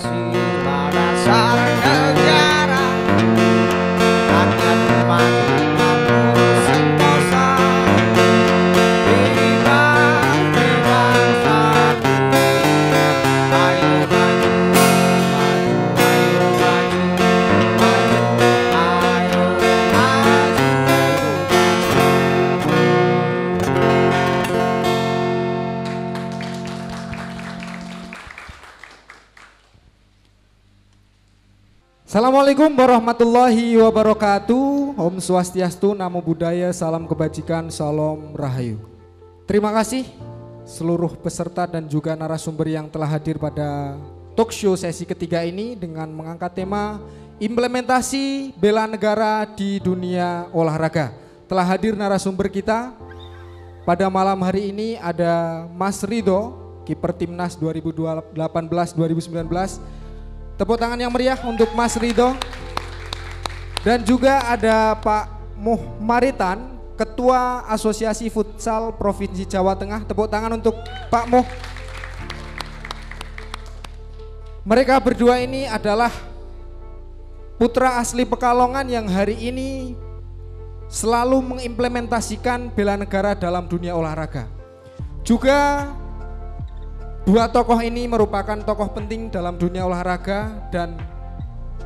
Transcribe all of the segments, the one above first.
Pancasila dasar negara, rakyat memandang sentosa, bangsa satu. Ayo maju, maju, ayo maju, maju, ayo maju. Assalamualaikum warahmatullahi wabarakatuh. Om Swastiastu, Namo Buddhaya, salam kebajikan, salam rahayu. Terima kasih seluruh peserta dan juga narasumber yang telah hadir pada talk show sesi ketiga ini dengan mengangkat tema implementasi bela negara di dunia olahraga. Telah hadir narasumber kita pada malam hari ini ada Mas Ridho, kiper Timnas 2018-2019. Tepuk tangan yang meriah untuk Mas Ridho. Dan juga ada Pak Muh Maritan, Ketua Asosiasi Futsal Provinsi Jawa Tengah. Tepuk tangan untuk Pak Muh. Mereka berdua ini adalah putra asli Pekalongan yang hari ini selalu mengimplementasikan bela negara dalam dunia olahraga. Juga dua tokoh ini merupakan tokoh penting dalam dunia olahraga, dan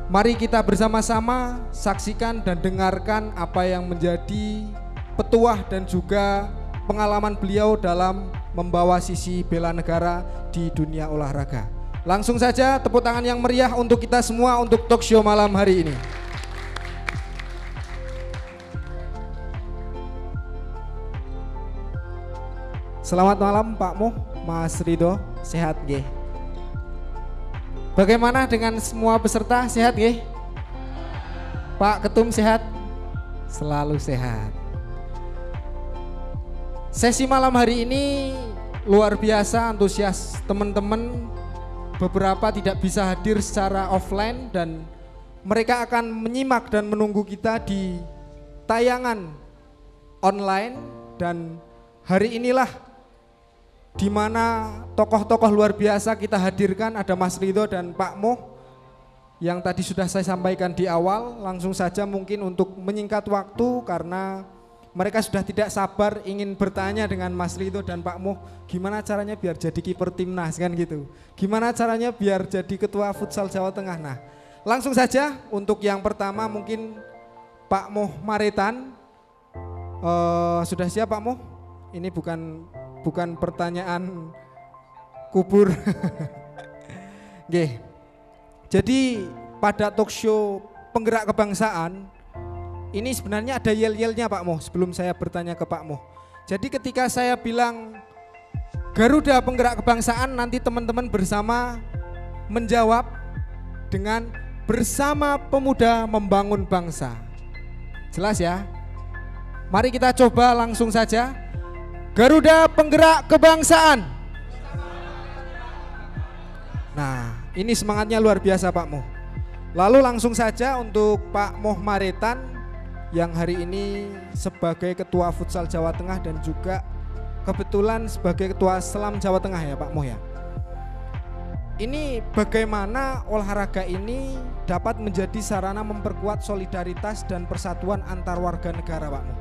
mari kita bersama-sama saksikan dan dengarkan apa yang menjadi petuah dan juga pengalaman beliau dalam membawa sisi bela negara di dunia olahraga. Langsung saja tepuk tangan yang meriah untuk kita semua untuk talk show malam hari ini. Selamat malam Pak Muh, Mas Ridho, sehat nggih? Bagaimana dengan semua peserta, sehat nggih? Pak Ketum sehat? Selalu sehat. Sesi malam hari ini luar biasa antusias teman-teman. Beberapa tidak bisa hadir secara offline dan mereka akan menyimak dan menunggu kita di tayangan online, dan hari inilah di mana tokoh-tokoh luar biasa kita hadirkan. Ada Mas Ridho dan Pak Muh yang tadi sudah saya sampaikan di awal. Langsung saja mungkin untuk menyingkat waktu karena mereka sudah tidak sabar ingin bertanya dengan Mas Ridho dan Pak Muh, gimana caranya biar jadi kiper Timnas kan gitu. Gimana caranya biar jadi ketua futsal Jawa Tengah. Nah, langsung saja untuk yang pertama mungkin Pak Muh Maritan. Sudah siap Pak Muh? Ini bukan pertanyaan kubur. Nggih. Jadi pada talk show penggerak kebangsaan ini sebenarnya ada yel-yelnya Pak Muh sebelum saya bertanya ke Pak Muh. Jadi ketika saya bilang Garuda penggerak kebangsaan, nanti teman-teman bersama menjawab dengan bersama pemuda membangun bangsa. Jelas ya? Mari kita coba langsung saja. Garuda penggerak kebangsaan. Nah, ini semangatnya luar biasa Pak Muh. Lalu langsung saja untuk Pak Muh Maritan yang hari ini sebagai Ketua Futsal Jawa Tengah dan juga kebetulan sebagai Ketua Selam Jawa Tengah ya Pak Muh ya. Ini bagaimana olahraga ini dapat menjadi sarana memperkuat solidaritas dan persatuan antar warga negara Pak Muh.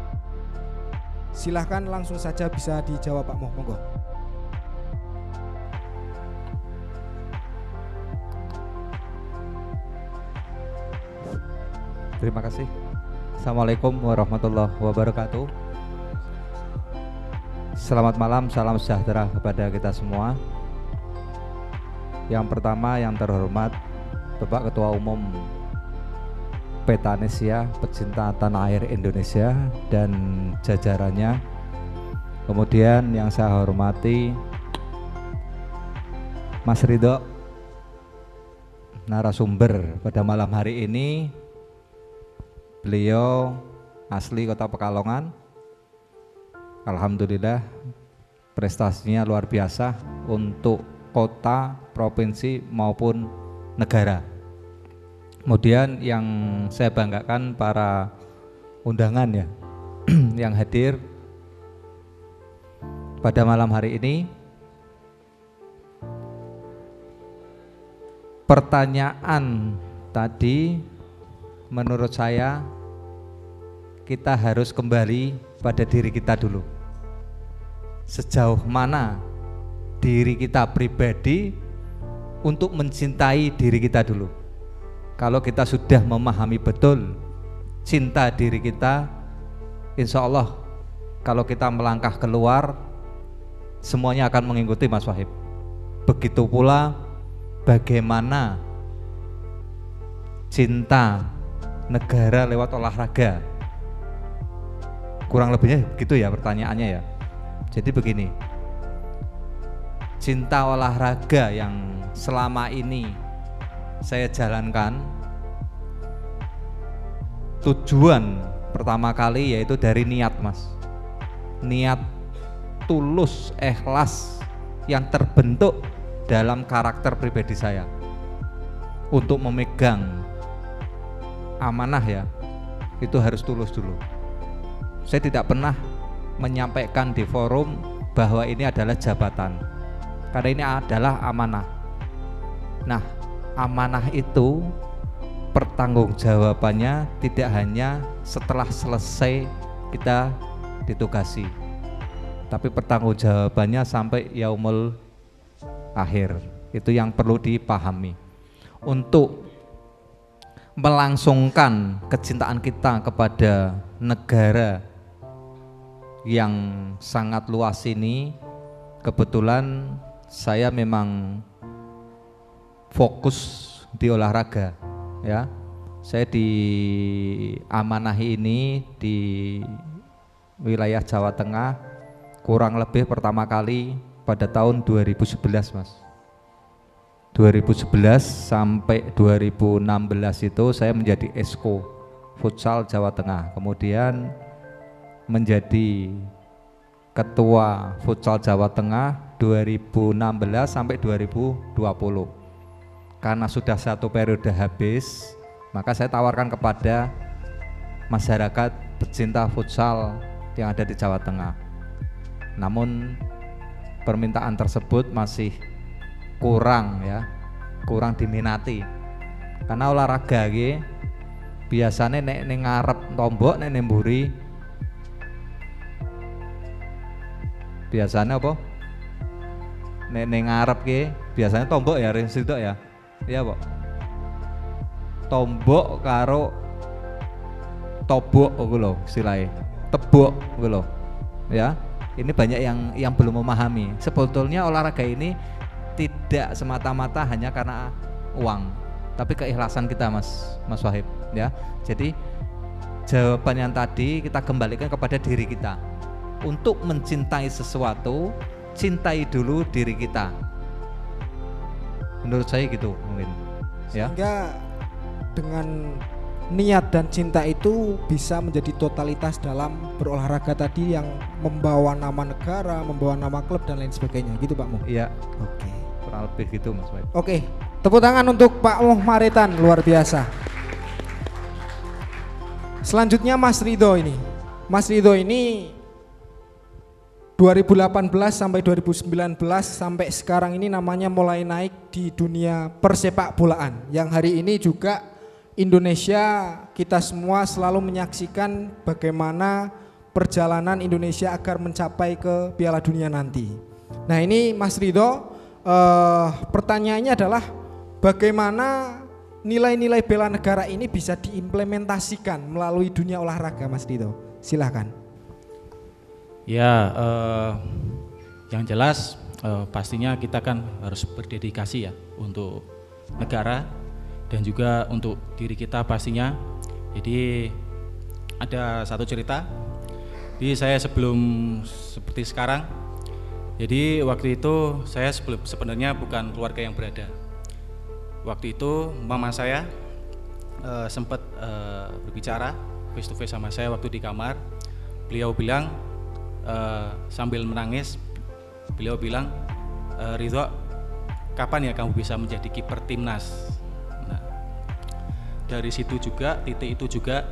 Silahkan langsung saja bisa dijawab Pak Muh, monggo. Terima kasih. Assalamualaikum warahmatullahi wabarakatuh. Selamat malam, salam sejahtera kepada kita semua. Yang pertama yang terhormat Bapak Ketua Umum Petanesia, pecinta tanah air Indonesia dan jajarannya. Kemudian yang saya hormati Mas Ridho, narasumber pada malam hari ini. Beliau asli Kota Pekalongan. Alhamdulillah prestasinya luar biasa untuk kota, provinsi maupun negara. Kemudian yang saya banggakan para undangan ya yang hadir pada malam hari ini. pertanyaan tadi menurut saya kita harus kembali pada diri kita dulu. Sejauh mana diri kita pribadi untuk mencintai diri kita dulu. Kalau kita sudah memahami betul cinta diri kita, insya Allah kalau kita melangkah keluar semuanya akan mengikuti Mas Wahib. Begitu pula bagaimana cinta negara lewat olahraga. Kurang lebihnya gitu ya pertanyaannya ya. Jadi begini, cinta olahraga yang selama ini saya jalankan, tujuan pertama kali yaitu dari niat Mas. Niat tulus, ikhlas yang terbentuk dalam karakter pribadi saya untuk memegang amanah ya, itu harus tulus dulu. Saya tidak pernah menyampaikan di forum bahwa ini adalah jabatan, karena ini adalah amanah. Nah, amanah itu pertanggungjawabannya tidak hanya setelah selesai kita ditugasi, tapi pertanggungjawabannya sampai yaumul akhir. Itu yang perlu dipahami. Untuk melangsungkan kecintaan kita kepada negara yang sangat luas ini, kebetulan saya memang fokus di olahraga ya. Saya diamanahi ini di wilayah Jawa Tengah kurang lebih pertama kali pada tahun 2011 Mas. 2011 sampai 2016 itu saya menjadi Esko Futsal Jawa Tengah, kemudian menjadi Ketua Futsal Jawa Tengah 2016 sampai 2020. Karena sudah satu periode habis, maka saya tawarkan kepada masyarakat pecinta futsal yang ada di Jawa Tengah. Namun permintaan tersebut masih kurang ya, kurang diminati. Karena olahraga iki biasanya nek ning ngarep tombok, nek ning mburi biasanya apa? Nek ning ngarep ki biasanya tombok ya ring sitok ya. Iya, Pak. Tombok karo tobok ngono lho istilahnya. Tebok ngono lho. Ya. Ini banyak yang belum memahami. Sebetulnya olahraga ini tidak semata-mata hanya karena uang, tapi keikhlasan kita Mas Wahib ya. Jadi jawaban yang tadi kita kembalikan kepada diri kita. Untuk mencintai sesuatu, cintai dulu diri kita. Menurut saya gitu mungkin ya. Sehingga dengan niat dan cinta itu bisa menjadi totalitas dalam berolahraga tadi yang membawa nama negara, membawa nama klub dan lain sebagainya gitu Pak Muh. Iya. Oke. Kurang lebih gitu Mas Wahib. Oke, tepuk tangan untuk Pak Muh Maritan, luar biasa. Selanjutnya Mas Ridho ini. Mas Ridho ini 2018 sampai 2019 sampai sekarang ini namanya mulai naik di dunia persepak bolaan, yang hari ini juga Indonesia kita semua selalu menyaksikan bagaimana perjalanan Indonesia agar mencapai ke Piala Dunia nanti. Nah ini Mas Ridho, pertanyaannya adalah bagaimana nilai-nilai bela negara ini bisa diimplementasikan melalui dunia olahraga Mas Ridho, silahkan. Ya, yang jelas pastinya kita kan harus berdedikasi ya untuk negara dan juga untuk diri kita pastinya. Jadi ada satu cerita, jadi saya sebelum seperti sekarang, jadi waktu itu saya sebenarnya bukan keluarga yang berada. Waktu itu mama saya sempat berbicara face to face sama saya waktu di kamar. Beliau bilang sambil menangis, beliau bilang, Ridho, kapan ya kamu bisa menjadi kiper timnas? Nah, dari situ juga, titik itu juga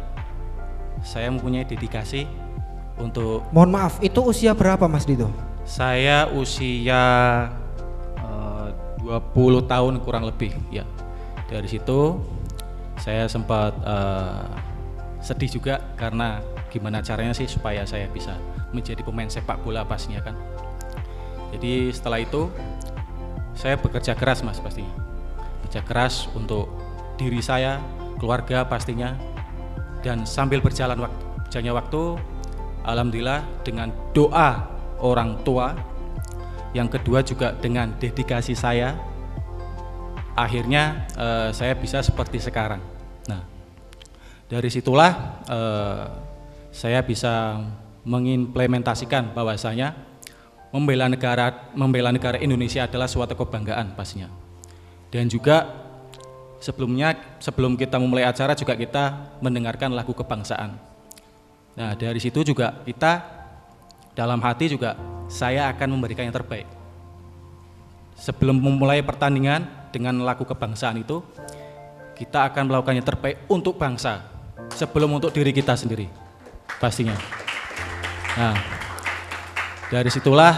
saya mempunyai dedikasi untuk. Mohon maaf, itu usia berapa Mas Ridho? Saya usia 20 tahun kurang lebih ya. Dari situ saya sempat sedih juga karena gimana caranya sih supaya saya bisa menjadi pemain sepak bola pastinya kan. Jadi setelah itu saya bekerja keras Mas pastinya. Bekerja keras untuk diri saya, keluarga pastinya. Dan sambil berjalannya waktu, alhamdulillah dengan doa orang tua, yang kedua juga dengan dedikasi saya, akhirnya saya bisa seperti sekarang. Nah, dari situlah saya bisa mengimplementasikan bahwasanya membela negara Indonesia adalah suatu kebanggaan pastinya. Dan juga sebelum kita memulai acara juga kita mendengarkan lagu kebangsaan. Nah, dari situ juga kita dalam hati juga saya akan memberikan yang terbaik. Sebelum memulai pertandingan dengan lagu kebangsaan itu, kita akan melakukan yang terbaik untuk bangsa sebelum untuk diri kita sendiri pastinya. Nah, dari situlah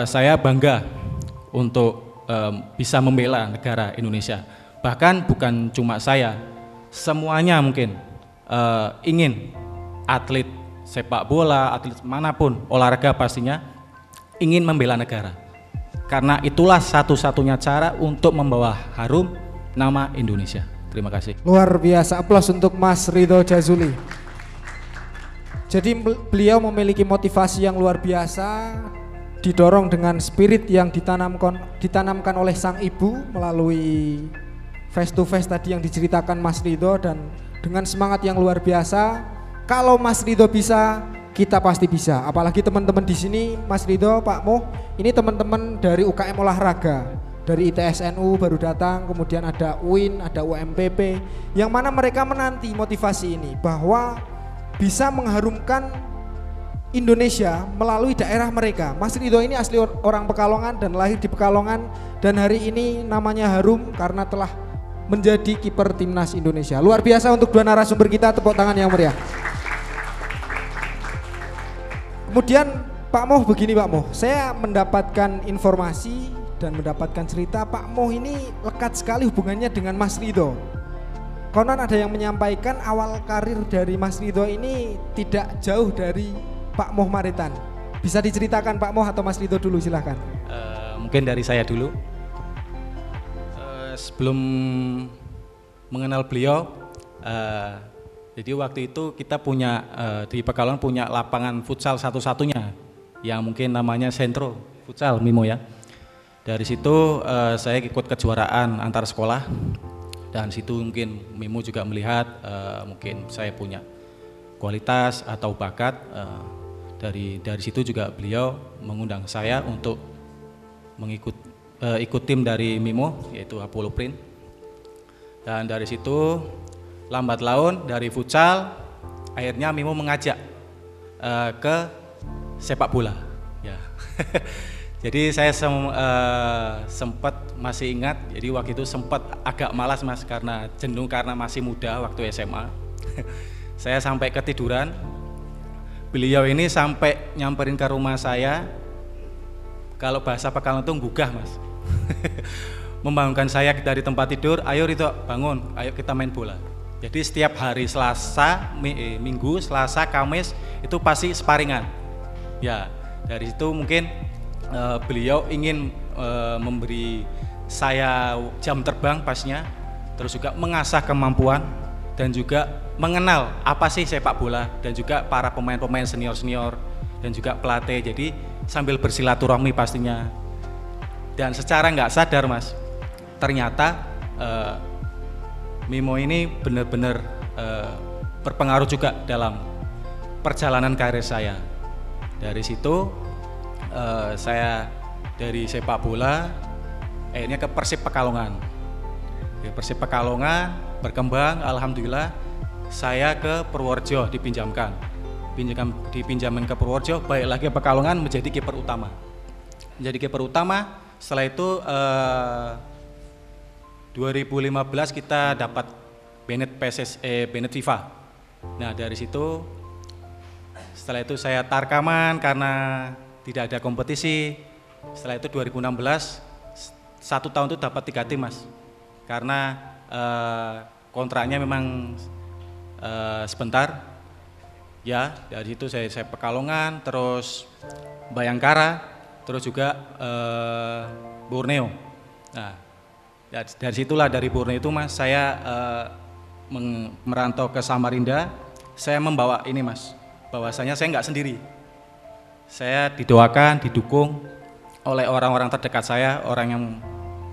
saya bangga untuk bisa membela negara Indonesia. Bahkan bukan cuma saya, semuanya mungkin ingin atlet sepak bola, atlet manapun olahraga pastinya ingin membela negara. Karena itulah satu-satunya cara untuk membawa harum nama Indonesia. Terima kasih. Luar biasa, aplaus untuk Mas Ridho Jazuli. Jadi beliau memiliki motivasi yang luar biasa, didorong dengan spirit yang ditanamkan oleh sang ibu melalui face to face tadi yang diceritakan Mas Ridho, dan dengan semangat yang luar biasa. Kalau Mas Ridho bisa, kita pasti bisa. Apalagi teman-teman di sini, Mas Ridho, Pak Moh, ini teman-teman dari UKM olahraga, dari ITSNU baru datang, kemudian ada UIN, ada UMPP, yang mana mereka menanti motivasi ini bahwa bisa mengharumkan Indonesia melalui daerah mereka. Mas Ridho ini asli orang Pekalongan dan lahir di Pekalongan, dan hari ini namanya harum karena telah menjadi kiper timnas Indonesia. Luar biasa untuk dua narasumber kita, tepuk tangan yang meriah. Kemudian Pak Moh, begini Pak Moh, saya mendapatkan informasi dan mendapatkan cerita Pak Moh ini lekat sekali hubungannya dengan Mas Ridho. Konon ada yang menyampaikan awal karir dari Mas Ridho ini tidak jauh dari Pak Moh Maritan. Bisa diceritakan Pak Moh atau Mas Ridho dulu, silahkan. Mungkin dari saya dulu. Sebelum mengenal beliau, jadi waktu itu kita punya di Pekalongan punya lapangan futsal satu-satunya yang mungkin namanya Sentro Futsal Mimo ya. Dari situ saya ikut kejuaraan antar sekolah, dan situ mungkin Mimo juga melihat mungkin saya punya kualitas atau bakat. Dari situ juga beliau mengundang saya untuk ikut tim dari Mimo, yaitu Apollo Print. Dan dari situ lambat laun dari futsal akhirnya Mimo mengajak ke sepak bola ya. Jadi saya sempat masih ingat, jadi waktu itu sempat agak malas Mas karena jenuh karena masih muda waktu SMA. Saya sampai ketiduran. Beliau ini sampai nyamperin ke rumah saya, kalau bahasa Pekalongan itu gugah Mas. Membangunkan saya dari tempat tidur, ayo Ridho bangun, ayo kita main bola. Jadi setiap hari Selasa, Minggu, Selasa, Kamis itu pasti sparingan. Ya, dari situ mungkin beliau ingin memberi saya jam terbang pasnya, terus juga mengasah kemampuan dan juga mengenal apa sih sepak bola, dan juga para pemain-pemain senior-senior dan juga pelatih. Jadi sambil bersilaturahmi pastinya. Dan secara nggak sadar Mas, ternyata Mimo ini benar-benar berpengaruh juga dalam perjalanan karir saya. Dari situ saya dari sepak bola akhirnya ke Persib Pekalongan. Di Persib Pekalongan berkembang, alhamdulillah saya ke Purworejo dipinjamkan ke Purworejo, baik lagi Pekalongan menjadi kiper utama. Setelah itu 2015 kita dapat Bennett FIFA. Nah dari situ, setelah itu saya tarkaman karena tidak ada kompetisi. Setelah itu 2016 1 tahun itu dapat 3 tim Mas, karena kontraknya memang sebentar. Ya, dari situ saya Pekalongan, terus Bayangkara, terus juga Borneo. Nah, dari situlah, dari Borneo itu Mas, saya merantau ke Samarinda. Saya membawa ini Mas, bahwasanya saya nggak sendiri. Saya didoakan, didukung oleh orang-orang terdekat saya, orang yang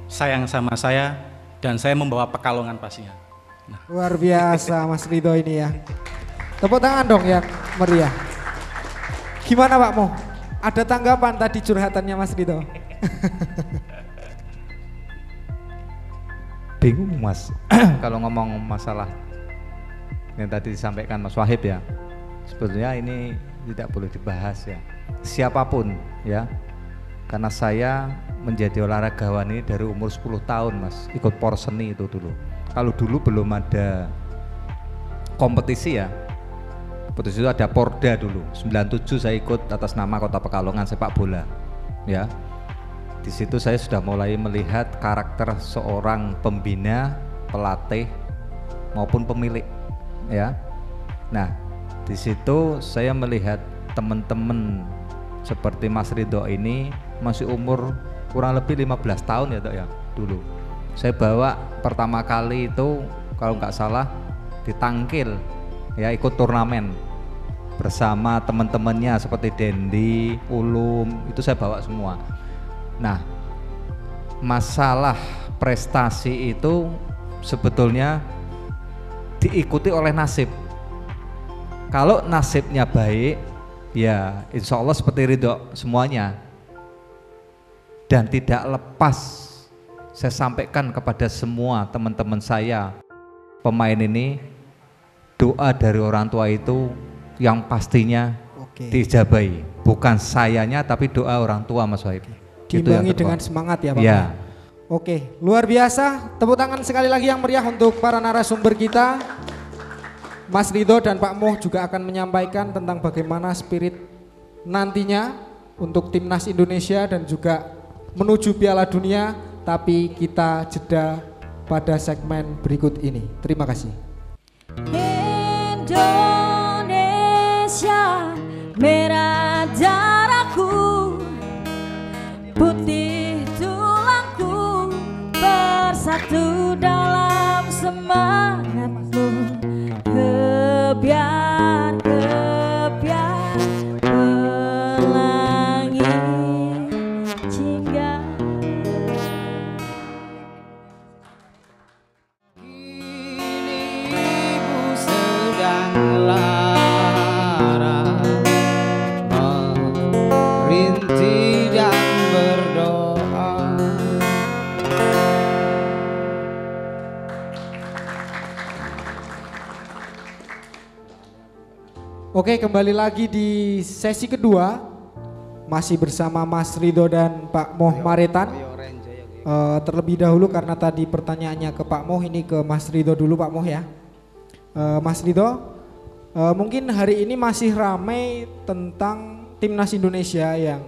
sayang sama saya, dan saya membawa Pekalongan pastinya. Nah. Luar biasa Mas Ridho ini ya. Tepuk tangan dong yang meriah. Gimana Pak Mo? Ada tanggapan tadi curhatannya Mas Ridho? Bingung Mas, kalau ngomong masalah yang tadi disampaikan Mas Wahib ya, sebetulnya ini tidak boleh dibahas ya, siapapun ya, karena saya menjadi olahragawan ini dari umur 10 tahun Mas, ikut porseni itu dulu. Kalau dulu belum ada kompetisi ya, kompetisi itu ada Porda dulu, 97 saya ikut atas nama Kota Pekalongan sepak bola ya. Di situ saya sudah mulai melihat karakter seorang pembina, pelatih maupun pemilik ya. Nah, di situ saya melihat teman-teman seperti Mas Ridho ini masih umur kurang lebih 15 tahun ya Dok ya dulu. Saya bawa pertama kali itu kalau nggak salah di Tangkil ya, ikut turnamen bersama teman-temannya seperti Dendi, Ulum, itu saya bawa semua. Nah, masalah prestasi itu sebetulnya diikuti oleh nasib. Kalau nasibnya baik, ya insya Allah seperti Ridho semuanya. Dan tidak lepas saya sampaikan kepada semua teman-teman saya, pemain ini, doa dari orang tua itu yang pastinya diijabahi. Bukan sayanya tapi doa orang tua Mas Wahib. Diimbangi dengan semangat ya Pak. Ya. Oke, luar biasa. Tepuk tangan sekali lagi yang meriah untuk para narasumber kita. Mas Ridho dan Pak Moh juga akan menyampaikan tentang bagaimana spirit nantinya untuk timnas Indonesia dan juga menuju Piala Dunia. Tapi kita jeda pada segmen berikut ini. Terima kasih. Indonesia, merah darahku, putih tulangku, bersatu dalam semangatmu. Kebiar pelangi jingga. Kini ibu sedang lara, merintih dan berdoa. Oke, kembali lagi di sesi kedua, masih bersama Mas Ridho dan Pak Moh Maretan. Terlebih dahulu karena tadi pertanyaannya ke Pak Moh, ini ke Mas Ridho dulu Pak Moh ya. Mas Ridho, mungkin hari ini masih ramai tentang timnas Indonesia yang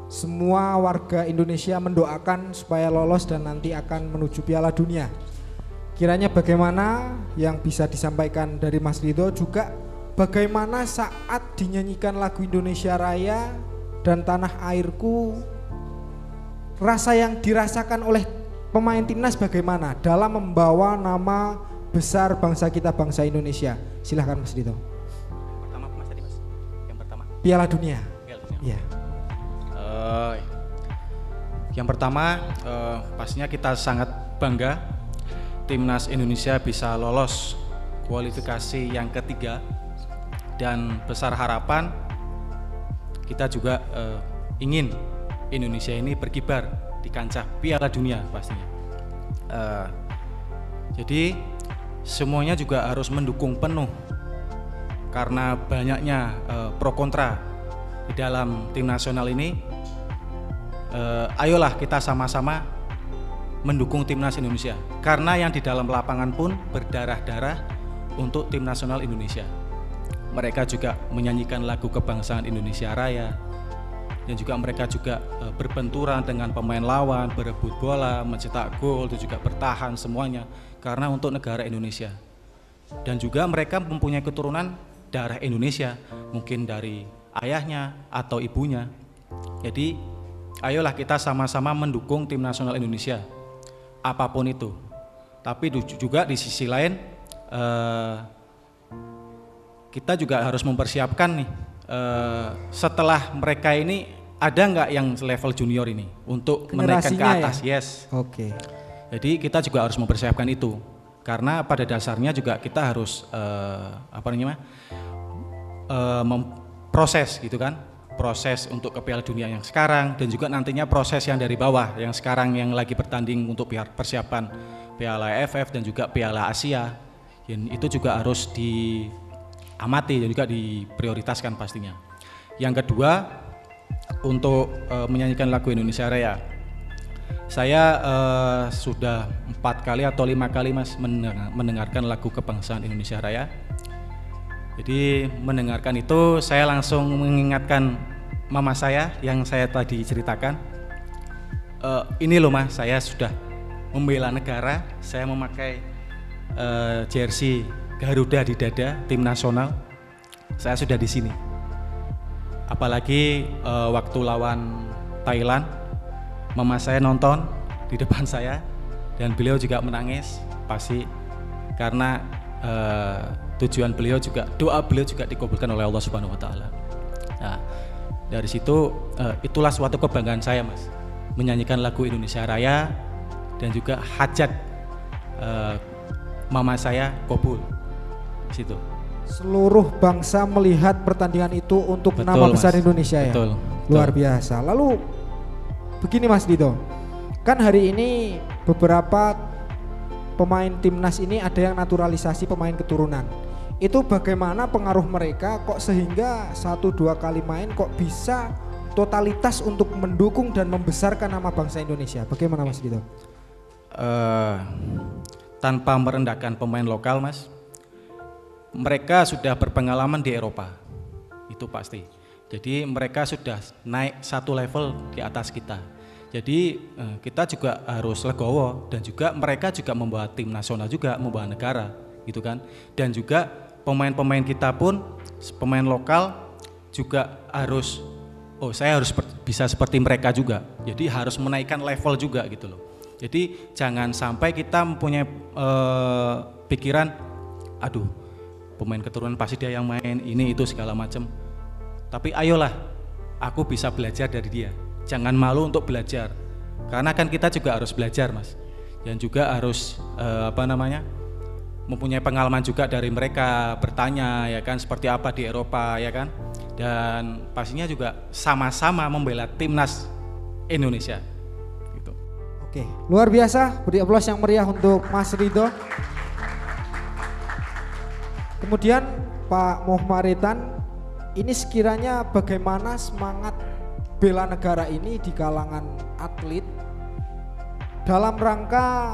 semua warga Indonesia mendoakan supaya lolos dan nanti akan menuju Piala Dunia. Kiranya bagaimana yang bisa disampaikan dari Mas Ridho, juga bagaimana saat dinyanyikan lagu Indonesia Raya dan Tanah Airku, rasa yang dirasakan oleh pemain timnas bagaimana dalam membawa nama besar bangsa kita, bangsa Indonesia. Silahkan Mas Ridho. Pertama Mas tadi Mas, yang pertama Piala Dunia. Piala Dunia. Ya. Yang pertama pastinya kita sangat bangga timnas Indonesia bisa lolos kualifikasi yang ketiga, dan besar harapan kita juga ingin Indonesia ini berkibar di kancah Piala Dunia pastinya. Jadi semuanya juga harus mendukung penuh karena banyaknya pro kontra di dalam tim nasional ini. Ayolah kita sama-sama mendukung timnas Indonesia, karena yang di dalam lapangan pun berdarah-darah untuk tim nasional Indonesia. Mereka juga menyanyikan lagu kebangsaan Indonesia Raya, dan juga mereka juga berbenturan dengan pemain lawan, berebut bola, mencetak gol, dan juga bertahan semuanya karena untuk negara Indonesia. Dan juga mereka mempunyai keturunan darah Indonesia, mungkin dari ayahnya atau ibunya. Jadi ayolah kita sama-sama mendukung tim nasional Indonesia, apapun itu. Tapi juga di sisi lain kita juga harus mempersiapkan nih, setelah mereka ini ada nggak yang level junior ini untuk menaikkan ke atas, ya? Yes. Oke. Jadi kita juga harus mempersiapkan itu. Karena pada dasarnya juga kita harus proses gitu kan, proses untuk ke Piala Dunia yang sekarang dan juga nantinya proses yang dari bawah yang sekarang yang lagi bertanding untuk persiapan Piala AFF dan juga Piala Asia. Itu juga harus diamati dan juga diprioritaskan pastinya. Yang kedua, untuk menyanyikan lagu Indonesia Raya. Saya sudah 4 kali atau 5 kali Mas mendengarkan lagu kebangsaan Indonesia Raya. Jadi mendengarkan itu saya langsung mengingatkan mama saya yang saya tadi ceritakan. Ini loh Mas, saya sudah membela negara, saya memakai jersey Garuda di dada tim nasional. Saya sudah di sini. Apalagi waktu lawan Thailand, mama saya nonton di depan saya dan beliau juga menangis pasti karena tujuan beliau juga, doa beliau juga dikabulkan oleh Allah Subhanahu wa taala. Nah, dari situ itulah suatu kebanggaan saya Mas, menyanyikan lagu Indonesia Raya dan juga hajat mama saya kabul di situ. Seluruh bangsa melihat pertandingan itu untuk Betul, nama besar Mas. Indonesia ya. Betul, Luar betul. biasa. Lalu begini Mas Dito, kan hari ini beberapa pemain timnas ini ada yang naturalisasi pemain keturunan. Itu bagaimana pengaruh mereka kok sehingga 1-2 kali main kok bisa totalitas untuk mendukung dan membesarkan nama bangsa Indonesia? Bagaimana Mas Dito? Tanpa merendahkan pemain lokal Mas, mereka sudah berpengalaman di Eropa, itu pasti. Jadi mereka sudah naik satu level di atas kita. Jadi kita juga harus legowo dan juga mereka juga membawa tim nasional juga, membawa negara gitu kan. Dan juga pemain-pemain kita pun, pemain lokal juga harus, saya harus bisa seperti mereka juga. Jadi harus menaikkan level juga gitu loh. Jadi jangan sampai kita mempunyai pikiran, aduh pemain keturunan pasti dia yang main ini itu segala macam. Tapi ayolah, aku bisa belajar dari dia. Jangan malu untuk belajar, karena kan kita juga harus belajar Mas, dan juga harus mempunyai pengalaman juga dari mereka, bertanya ya kan seperti apa di Eropa ya kan, dan pastinya juga sama-sama membela timnas Indonesia. Gitu. Oke, luar biasa. Beri aplaus yang meriah untuk Mas Ridho. Kemudian Pak Muhammaritan, ini sekiranya bagaimana semangat bela negara ini di kalangan atlet dalam rangka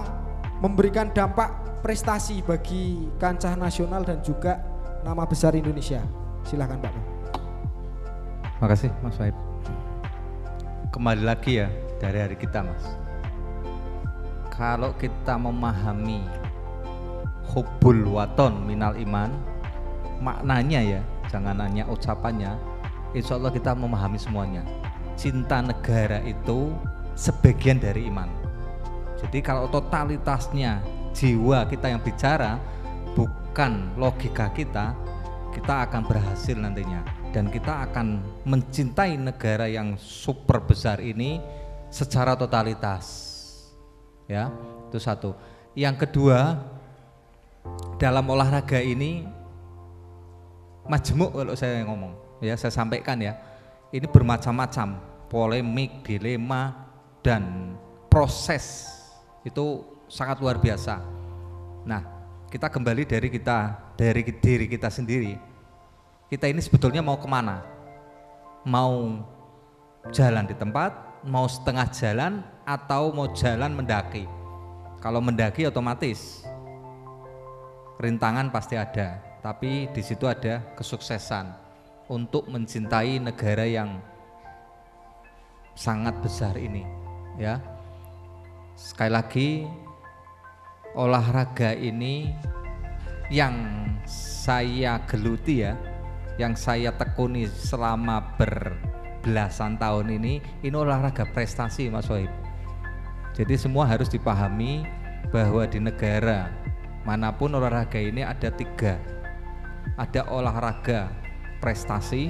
memberikan dampak prestasi bagi kancah nasional dan juga nama besar Indonesia? Silahkan Pak. Makasih Mas Wahid. Kembali lagi ya dari hari kita Mas. Kalau kita memahami hubbul waton minal iman, maknanya ya, jangan hanya ucapannya, insya Allah kita memahami semuanya. Cinta negara itu sebagian dari iman. Jadi kalau totalitasnya jiwa kita yang bicara, bukan logika kita akan berhasil nantinya. Dan kita akan mencintai negara yang super besar ini secara totalitas. Ya, itu satu. Yang kedua, dalam olahraga ini majemuk kalau saya ngomong, ya saya sampaikan ya, ini bermacam-macam polemik, dilema, dan proses itu sangat luar biasa. Nah, kita kembali dari diri kita sendiri. Kita ini sebetulnya mau kemana? Mau jalan di tempat, mau setengah jalan, atau mau jalan mendaki? Kalau mendaki otomatis rintangan pasti ada, tapi di situ ada kesuksesan untuk mencintai negara yang sangat besar ini, ya. Sekali lagi, olahraga ini yang saya geluti ya, yang saya tekuni selama berbelasan tahun ini olahraga prestasi, Mas Wahib. Jadi semua harus dipahami bahwa di negara manapun olahraga ini ada 3. Ada olahraga prestasi,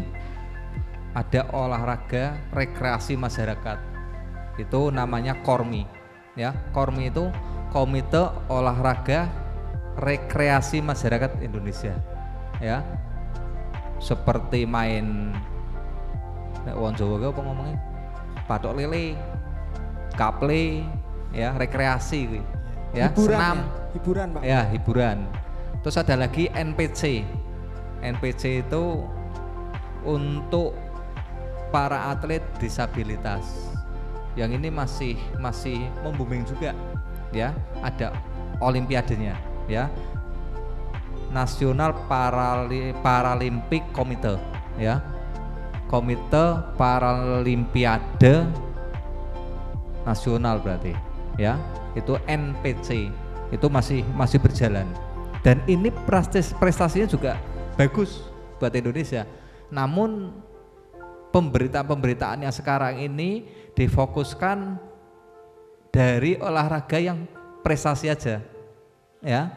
ada olahraga rekreasi masyarakat. Itu namanya KORMI. Ya, KORMI itu Komite Olahraga Rekreasi Masyarakat Indonesia. Ya. Seperti main wong Jawa apa ngomongnya? Patok lele, kaple, ya, rekreasi gitu. Ya, Hiburan, senam, ya? Hiburan, Pak. ya, hiburan. Terus ada lagi NPC. NPC itu untuk para atlet disabilitas. Yang ini masih membooming juga, ya. Ada olimpiadenya, ya. National Paralympic Committee, ya. Komite Paralimpiade Nasional berarti, ya. Itu NPC. Itu masih berjalan. Dan ini prestasinya juga bagus buat Indonesia. Namun pemberitaan yang sekarang ini difokuskan dari olahraga yang prestasi aja, ya.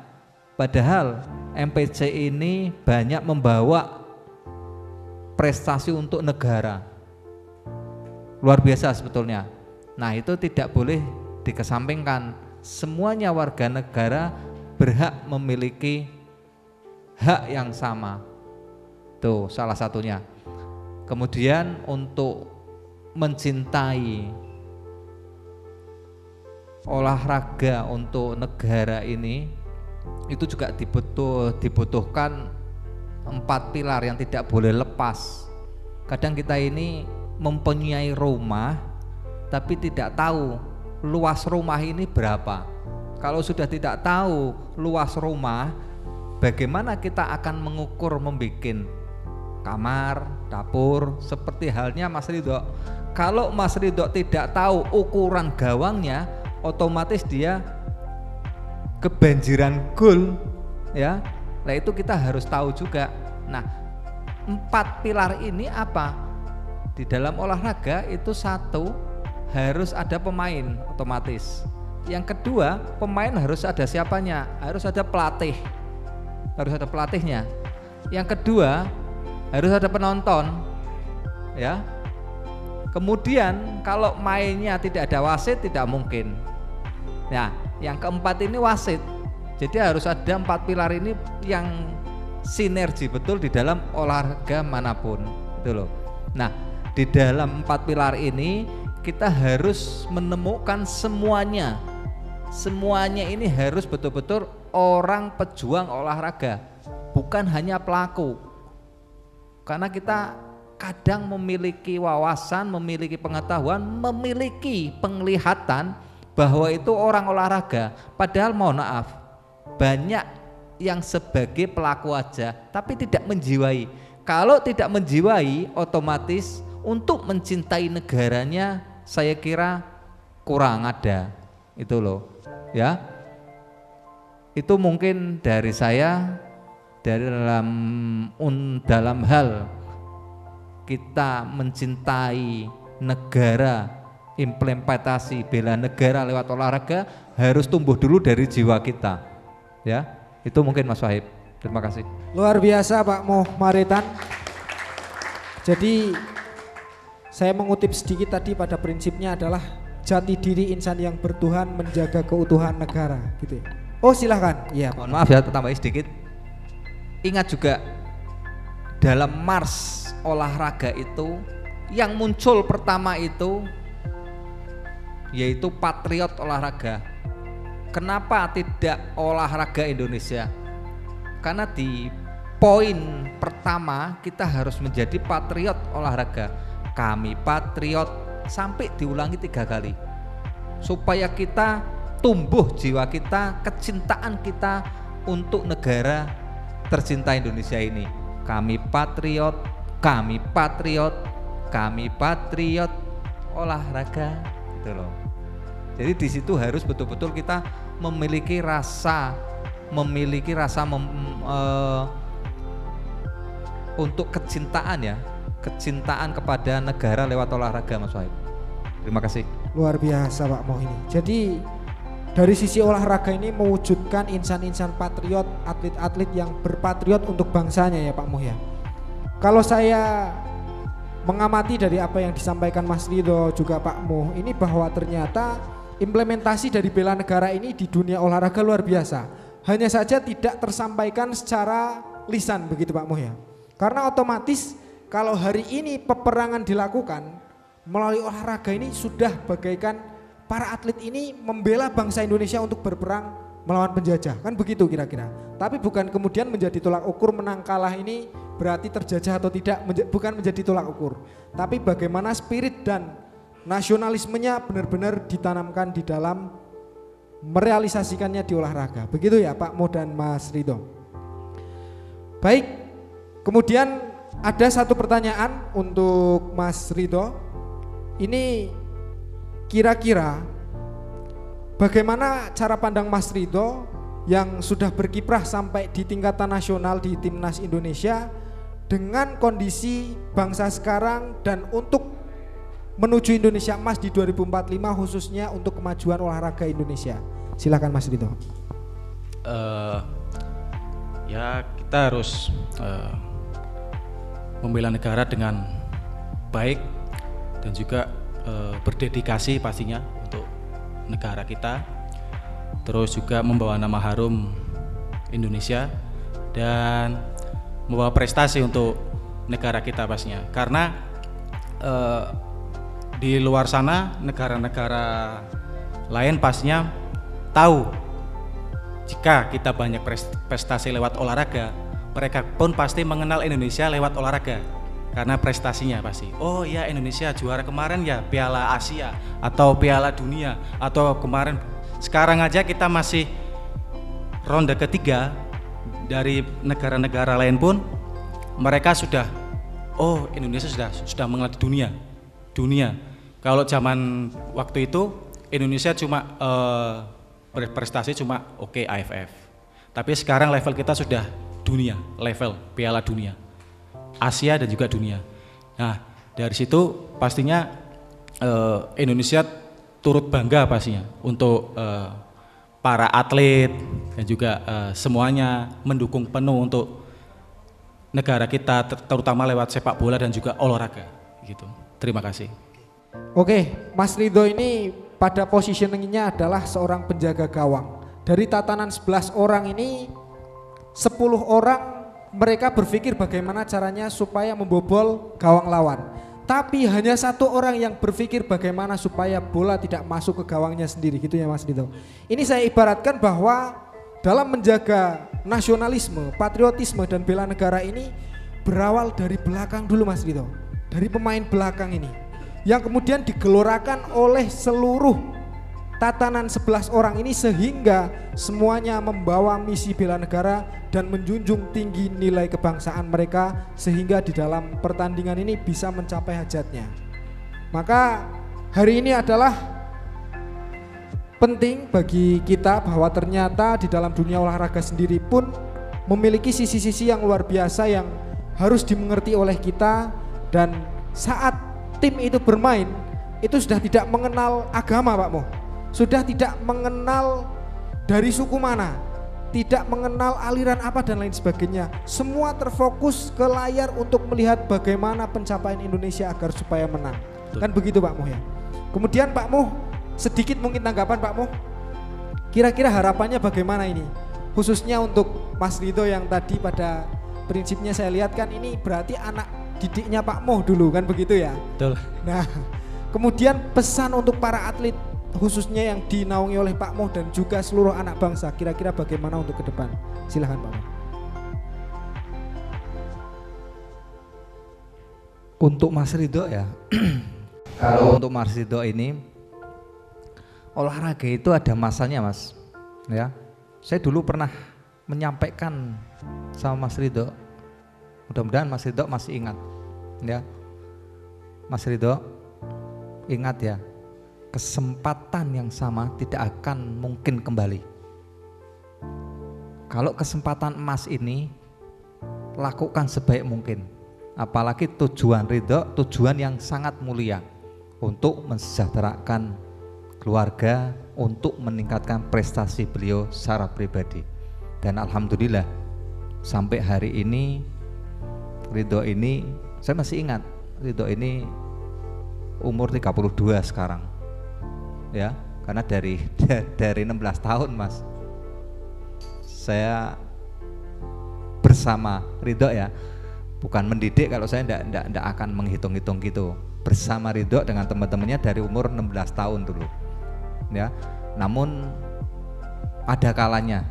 Padahal MPC ini banyak membawa prestasi untuk negara, luar biasa sebetulnya. Nah, itu tidak boleh dikesampingkan. Semuanya warga negara berhak memiliki hak yang sama. Tuh salah satunya. Kemudian untuk mencintai olahraga untuk negara ini itu juga dibutuhkan 4 pilar yang tidak boleh lepas. Kadang kita ini mempunyai rumah tapi tidak tahu luas rumah ini berapa. Kalau sudah tidak tahu luas rumah, bagaimana kita akan mengukur membikin kamar, dapur, seperti halnya Mas Ridho. Kalau Mas Ridho tidak tahu ukuran gawangnya, otomatis dia kebanjiran gol, ya. Nah, itu kita harus tahu juga. Nah, 4 pilar ini apa? Di dalam olahraga itu 1, harus ada pemain otomatis. Yang kedua, pemain harus ada siapanya, harus ada pelatih, harus ada pelatihnya. Yang kedua, harus ada penonton, ya. Kemudian kalau mainnya tidak ada wasit tidak mungkin. Nah, yang keempat ini wasit. Jadi harus ada 4 pilar ini yang sinergi betul di dalam olahraga manapun, itu loh. Nah, di dalam 4 pilar ini kita harus menemukan semuanya. Semuanya ini harus betul-betul orang pejuang olahraga, bukan hanya pelaku. Karena kita kadang memiliki wawasan, memiliki pengetahuan, memiliki penglihatan bahwa itu orang olahraga. Padahal mohon maaf, banyak yang sebagai pelaku aja, tapi tidak menjiwai. Kalau tidak menjiwai, otomatis untuk mencintai negaranya saya kira kurang ada, itu loh, ya. Itu mungkin dari saya dalam hal kita mencintai negara, implementasi bela negara lewat olahraga harus tumbuh dulu dari jiwa kita, ya. Itu mungkin Mas Wahib. Terima kasih. Luar biasa Pak Moh Maritan. Jadi saya mengutip sedikit tadi, pada prinsipnya adalah jati diri insan yang bertuhan menjaga keutuhan negara, gitu ya. Oh silahkan. Iya. Mohon maaf ya, tambahin sedikit. Ingat juga dalam Mars olahraga itu yang muncul pertama itu yaitu patriot olahraga. Kenapa tidak olahraga Indonesia? Karena di poin pertama kita harus menjadi patriot olahraga. Kami patriot, sampai diulangi 3 kali supaya kita tumbuh jiwa kita, kecintaan kita untuk negara tercinta Indonesia ini. Kami patriot, kami patriot, kami patriot. olahraga gitu loh. Jadi di situ harus betul-betul kita memiliki rasa untuk kecintaan ya, kecintaan kepada negara lewat olahraga Mas Wahid. Terima kasih. Luar biasa Pak Moh ini. Jadi dari sisi olahraga ini mewujudkan insan-insan patriot, atlet-atlet yang berpatriot untuk bangsanya ya Pak Moh ya. Kalau saya mengamati dari apa yang disampaikan Mas Ridho juga Pak Moh ini, bahwa ternyata implementasi dari bela negara ini di dunia olahraga luar biasa. Hanya saja tidak tersampaikan secara lisan begitu Pak Moh ya. Karena otomatis kalau hari ini peperangan dilakukan melalui olahraga ini sudah bagaikan para atlet ini membela bangsa Indonesia untuk berperang melawan penjajah, kan begitu kira-kira. Tapi bukan kemudian menjadi tolak ukur menang kalah ini berarti terjajah atau tidak, bukan menjadi tolak ukur. Tapi bagaimana spirit dan nasionalismenya benar-benar ditanamkan di dalam merealisasikannya di olahraga. Begitu ya Pak Mo dan Mas Ridho. Baik. Kemudian ada satu pertanyaan untuk Mas Ridho. Ini kira-kira bagaimana cara pandang Mas Ridho yang sudah berkiprah sampai di tingkatan nasional di Timnas Indonesia dengan kondisi bangsa sekarang dan untuk menuju Indonesia Emas di 2045 khususnya untuk kemajuan olahraga Indonesia. Silakan Mas Ridho. Ya kita harus membela negara dengan baik dan juga berdedikasi pastinya untuk negara kita, terus juga membawa nama harum Indonesia dan membawa prestasi untuk negara kita pastinya. Karena di luar sana negara-negara lain pastinya tahu jika kita banyak prestasi lewat olahraga, mereka pun pasti mengenal Indonesia lewat olahraga karena prestasinya pasti. Oh ya, Indonesia juara kemarin ya Piala Asia atau Piala Dunia, atau kemarin, sekarang aja kita masih ronde ketiga dari negara-negara lain pun mereka sudah, oh Indonesia sudah mengenal di dunia. Kalau zaman waktu itu Indonesia cuma berprestasi cuma oke AFF. Tapi sekarang level kita sudah dunia, level Piala Dunia, Asia dan juga dunia. Nah dari situ pastinya Indonesia turut bangga pastinya untuk para atlet dan juga semuanya mendukung penuh untuk negara kita, terutama lewat sepak bola dan juga olahraga gitu. Terima kasih. Oke, Mas Ridho ini pada positioningnya adalah seorang penjaga gawang. Dari tatanan 11 orang ini 10 orang mereka berpikir bagaimana caranya supaya membobol gawang lawan. Tapi hanya satu orang yang berpikir bagaimana supaya bola tidak masuk ke gawangnya sendiri, gitu ya Mas Ridho. Ini saya ibaratkan bahwa dalam menjaga nasionalisme, patriotisme dan bela negara ini berawal dari belakang dulu Mas Ridho. Dari pemain belakang ini yang kemudian digelorakan oleh seluruh tatanan 11 orang ini sehingga semuanya membawa misi bela negara dan menjunjung tinggi nilai kebangsaan mereka sehingga di dalam pertandingan ini bisa mencapai hajatnya. Maka hari ini adalah penting bagi kita bahwa ternyata di dalam dunia olahraga sendiri pun memiliki sisi-sisi yang luar biasa yang harus dimengerti oleh kita, dan saat tim itu bermain itu sudah tidak mengenal agama Pak Mo, sudah tidak mengenal dari suku mana, tidak mengenal aliran apa dan lain sebagainya. Semua terfokus ke layar untuk melihat bagaimana pencapaian Indonesia agar supaya menang. Betul. Kan begitu Pak Mo ya. Kemudian Pak Mo sedikit mungkin tanggapan Pak Mo, kira-kira harapannya bagaimana ini khususnya untuk Mas Ridho yang tadi pada prinsipnya saya lihat kan ini berarti anak didiknya Pak Mo dulu kan begitu ya. Betul. Nah kemudian pesan untuk para atlet khususnya yang dinaungi oleh Pak Mo dan juga seluruh anak bangsa, kira-kira bagaimana untuk ke depan? Silahkan Pak Mo. Untuk Mas Ridho ya, kalau untuk Mas Ridho ini olahraga itu ada masanya Mas ya. Saya dulu pernah menyampaikan sama Mas Ridho, mudah-mudahan Mas Ridho masih ingat ya. Mas Ridho, ingat ya, kesempatan yang sama tidak akan mungkin kembali. Kalau kesempatan emas ini lakukan sebaik mungkin, apalagi tujuan ridho, tujuan yang sangat mulia untuk mensejahterakan keluarga, untuk meningkatkan prestasi beliau secara pribadi. Dan alhamdulillah sampai hari ini ridho ini, saya masih ingat ridho ini umur 32 sekarang ya, karena dari 16 tahun Mas saya bersama Ridho ya, bukan mendidik, kalau saya enggak akan menghitung-hitung gitu, bersama Ridho dengan teman-temannya dari umur 16 tahun dulu ya. Namun ada kalanya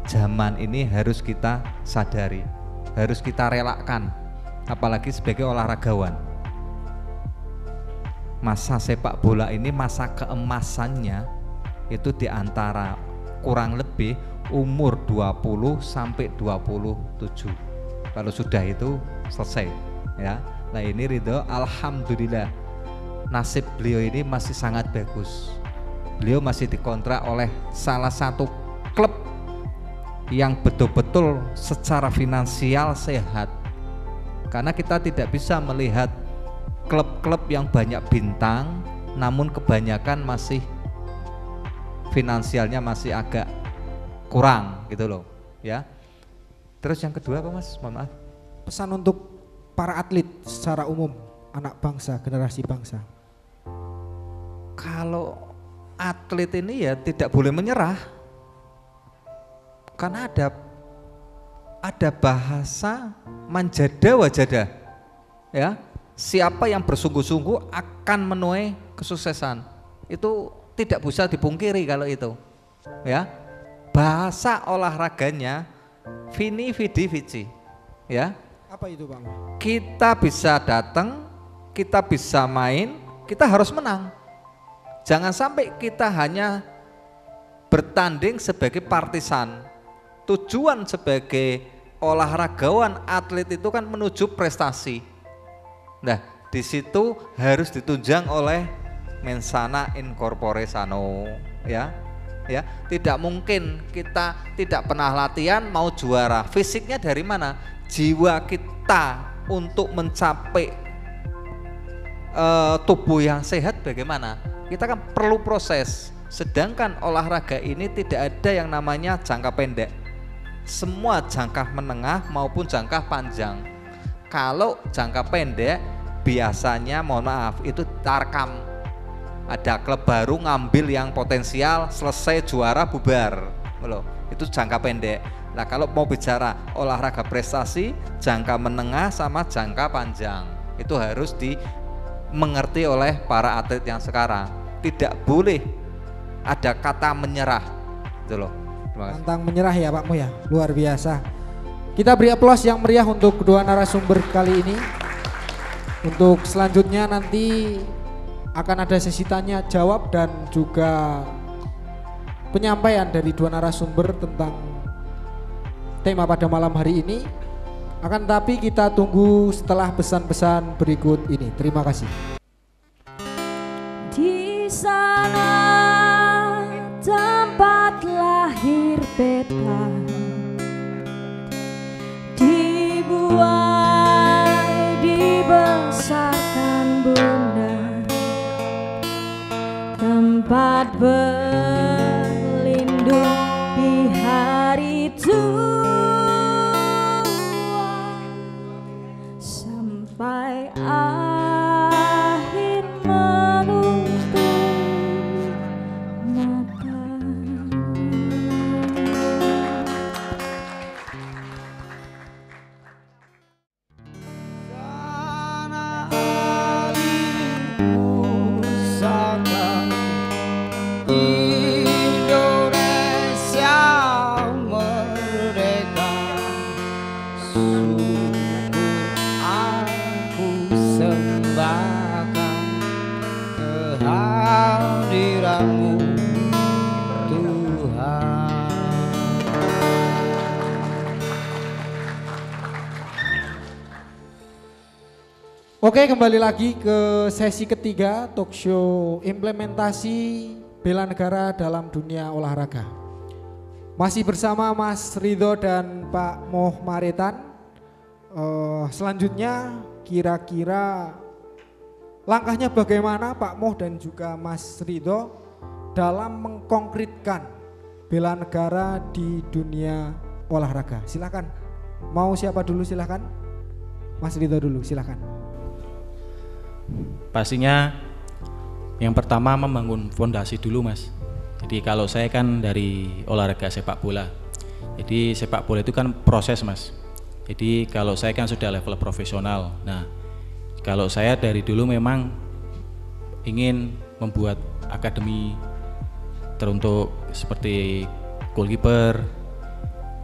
zaman ini harus kita sadari, harus kita relakan, apalagi sebagai olahragawan. Masa sepak bola ini masa keemasannya itu diantara kurang lebih umur 20 sampai 27. Kalau sudah itu selesai ya. Nah ini Ridho, alhamdulillah nasib beliau ini masih sangat bagus. Beliau masih dikontrak oleh salah satu klub yang betul-betul secara finansial sehat. Karena kita tidak bisa melihat klub-klub yang banyak bintang namun kebanyakan masih finansialnya masih agak kurang gitu loh ya. Terus yang kedua apa Mas? Mohon maaf. Pesan untuk para atlet secara umum, anak bangsa, generasi bangsa. Kalau atlet ini ya tidak boleh menyerah, karena ada bahasa manjada wajada ya. Siapa yang bersungguh-sungguh akan menuai kesuksesan, itu tidak bisa dipungkiri kalau itu ya. Bahasa olahraganya vini vidi vici ya. Apa itu Bang? Kita bisa datang, kita bisa main, kita harus menang. Jangan sampai kita hanya bertanding sebagai partisan. Tujuan sebagai olahragawan atlet itu kan menuju prestasi. Nah, di situ harus ditunjang oleh mensana in corpore sano ya. Ya, tidak mungkin kita tidak pernah latihan mau juara. Fisiknya dari mana? Jiwa kita untuk mencapai tubuh yang sehat bagaimana? Kita kan perlu proses. Sedangkan olahraga ini tidak ada yang namanya jangka pendek. Semua jangka menengah maupun jangka panjang. Kalau jangka pendek biasanya mohon maaf itu tarkam. Ada klub baru ngambil yang potensial, selesai juara bubar loh. Itu jangka pendek. Nah kalau mau bicara olahraga prestasi, jangka menengah sama jangka panjang itu harus dimengerti oleh para atlet yang sekarang. Tidak boleh ada kata menyerah gitu loh. Tantang menyerah ya Pak Mo ya, luar biasa. Kita beri aplaus yang meriah untuk kedua narasumber kali ini. Untuk selanjutnya nanti akan ada sesi tanya jawab dan juga penyampaian dari dua narasumber tentang tema pada malam hari ini. Akan tapi kita tunggu setelah pesan-pesan berikut ini. Terima kasih. Di sana tempat lahir beta, dibuai dibesarkan bunda, tempat berlindung di hari tua sampai akhir menutup mata. Oke, kembali lagi ke sesi ketiga talk show implementasi bela negara dalam dunia olahraga. Masih bersama Mas Ridho dan Pak Moh Maretan. Selanjutnya kira-kira langkahnya bagaimana Pak Moh dan juga Mas Ridho dalam mengkonkretkan bela negara di dunia olahraga. Silakan. Mau siapa dulu silakan? Mas Ridho dulu silakan. Pastinya yang pertama membangun fondasi dulu Mas. Jadi kalau saya kan dari olahraga sepak bola. Jadi sepak bola itu kan proses Mas. Jadi kalau saya kan sudah level profesional. Nah, kalau saya dari dulu memang ingin membuat akademi teruntuk seperti goalkeeper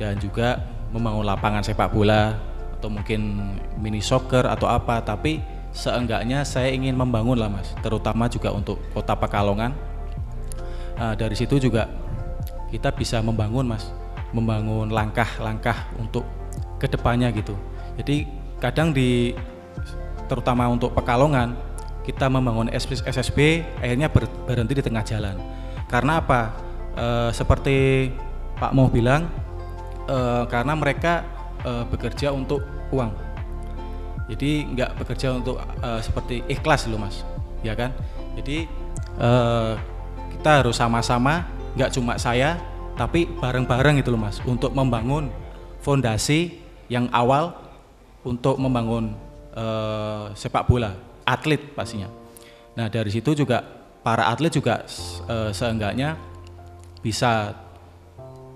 dan juga membangun lapangan sepak bola atau mungkin mini soccer atau apa, tapi seenggaknya saya ingin membangun lah Mas, terutama juga untuk Kota Pekalongan. Dari situ juga kita bisa membangun Mas, membangun langkah-langkah untuk kedepannya gitu. Jadi kadang terutama untuk Pekalongan kita membangun SSB akhirnya berhenti di tengah jalan. Karena apa? Seperti Pak Moh bilang, karena mereka bekerja untuk uang. Jadi nggak bekerja untuk seperti ikhlas loh Mas, ya kan? Jadi kita harus sama-sama, nggak cuma saya, tapi bareng-bareng itu loh Mas, untuk membangun fondasi yang awal untuk membangun sepak bola, atlet pastinya. Nah dari situ juga para atlet juga seenggaknya bisa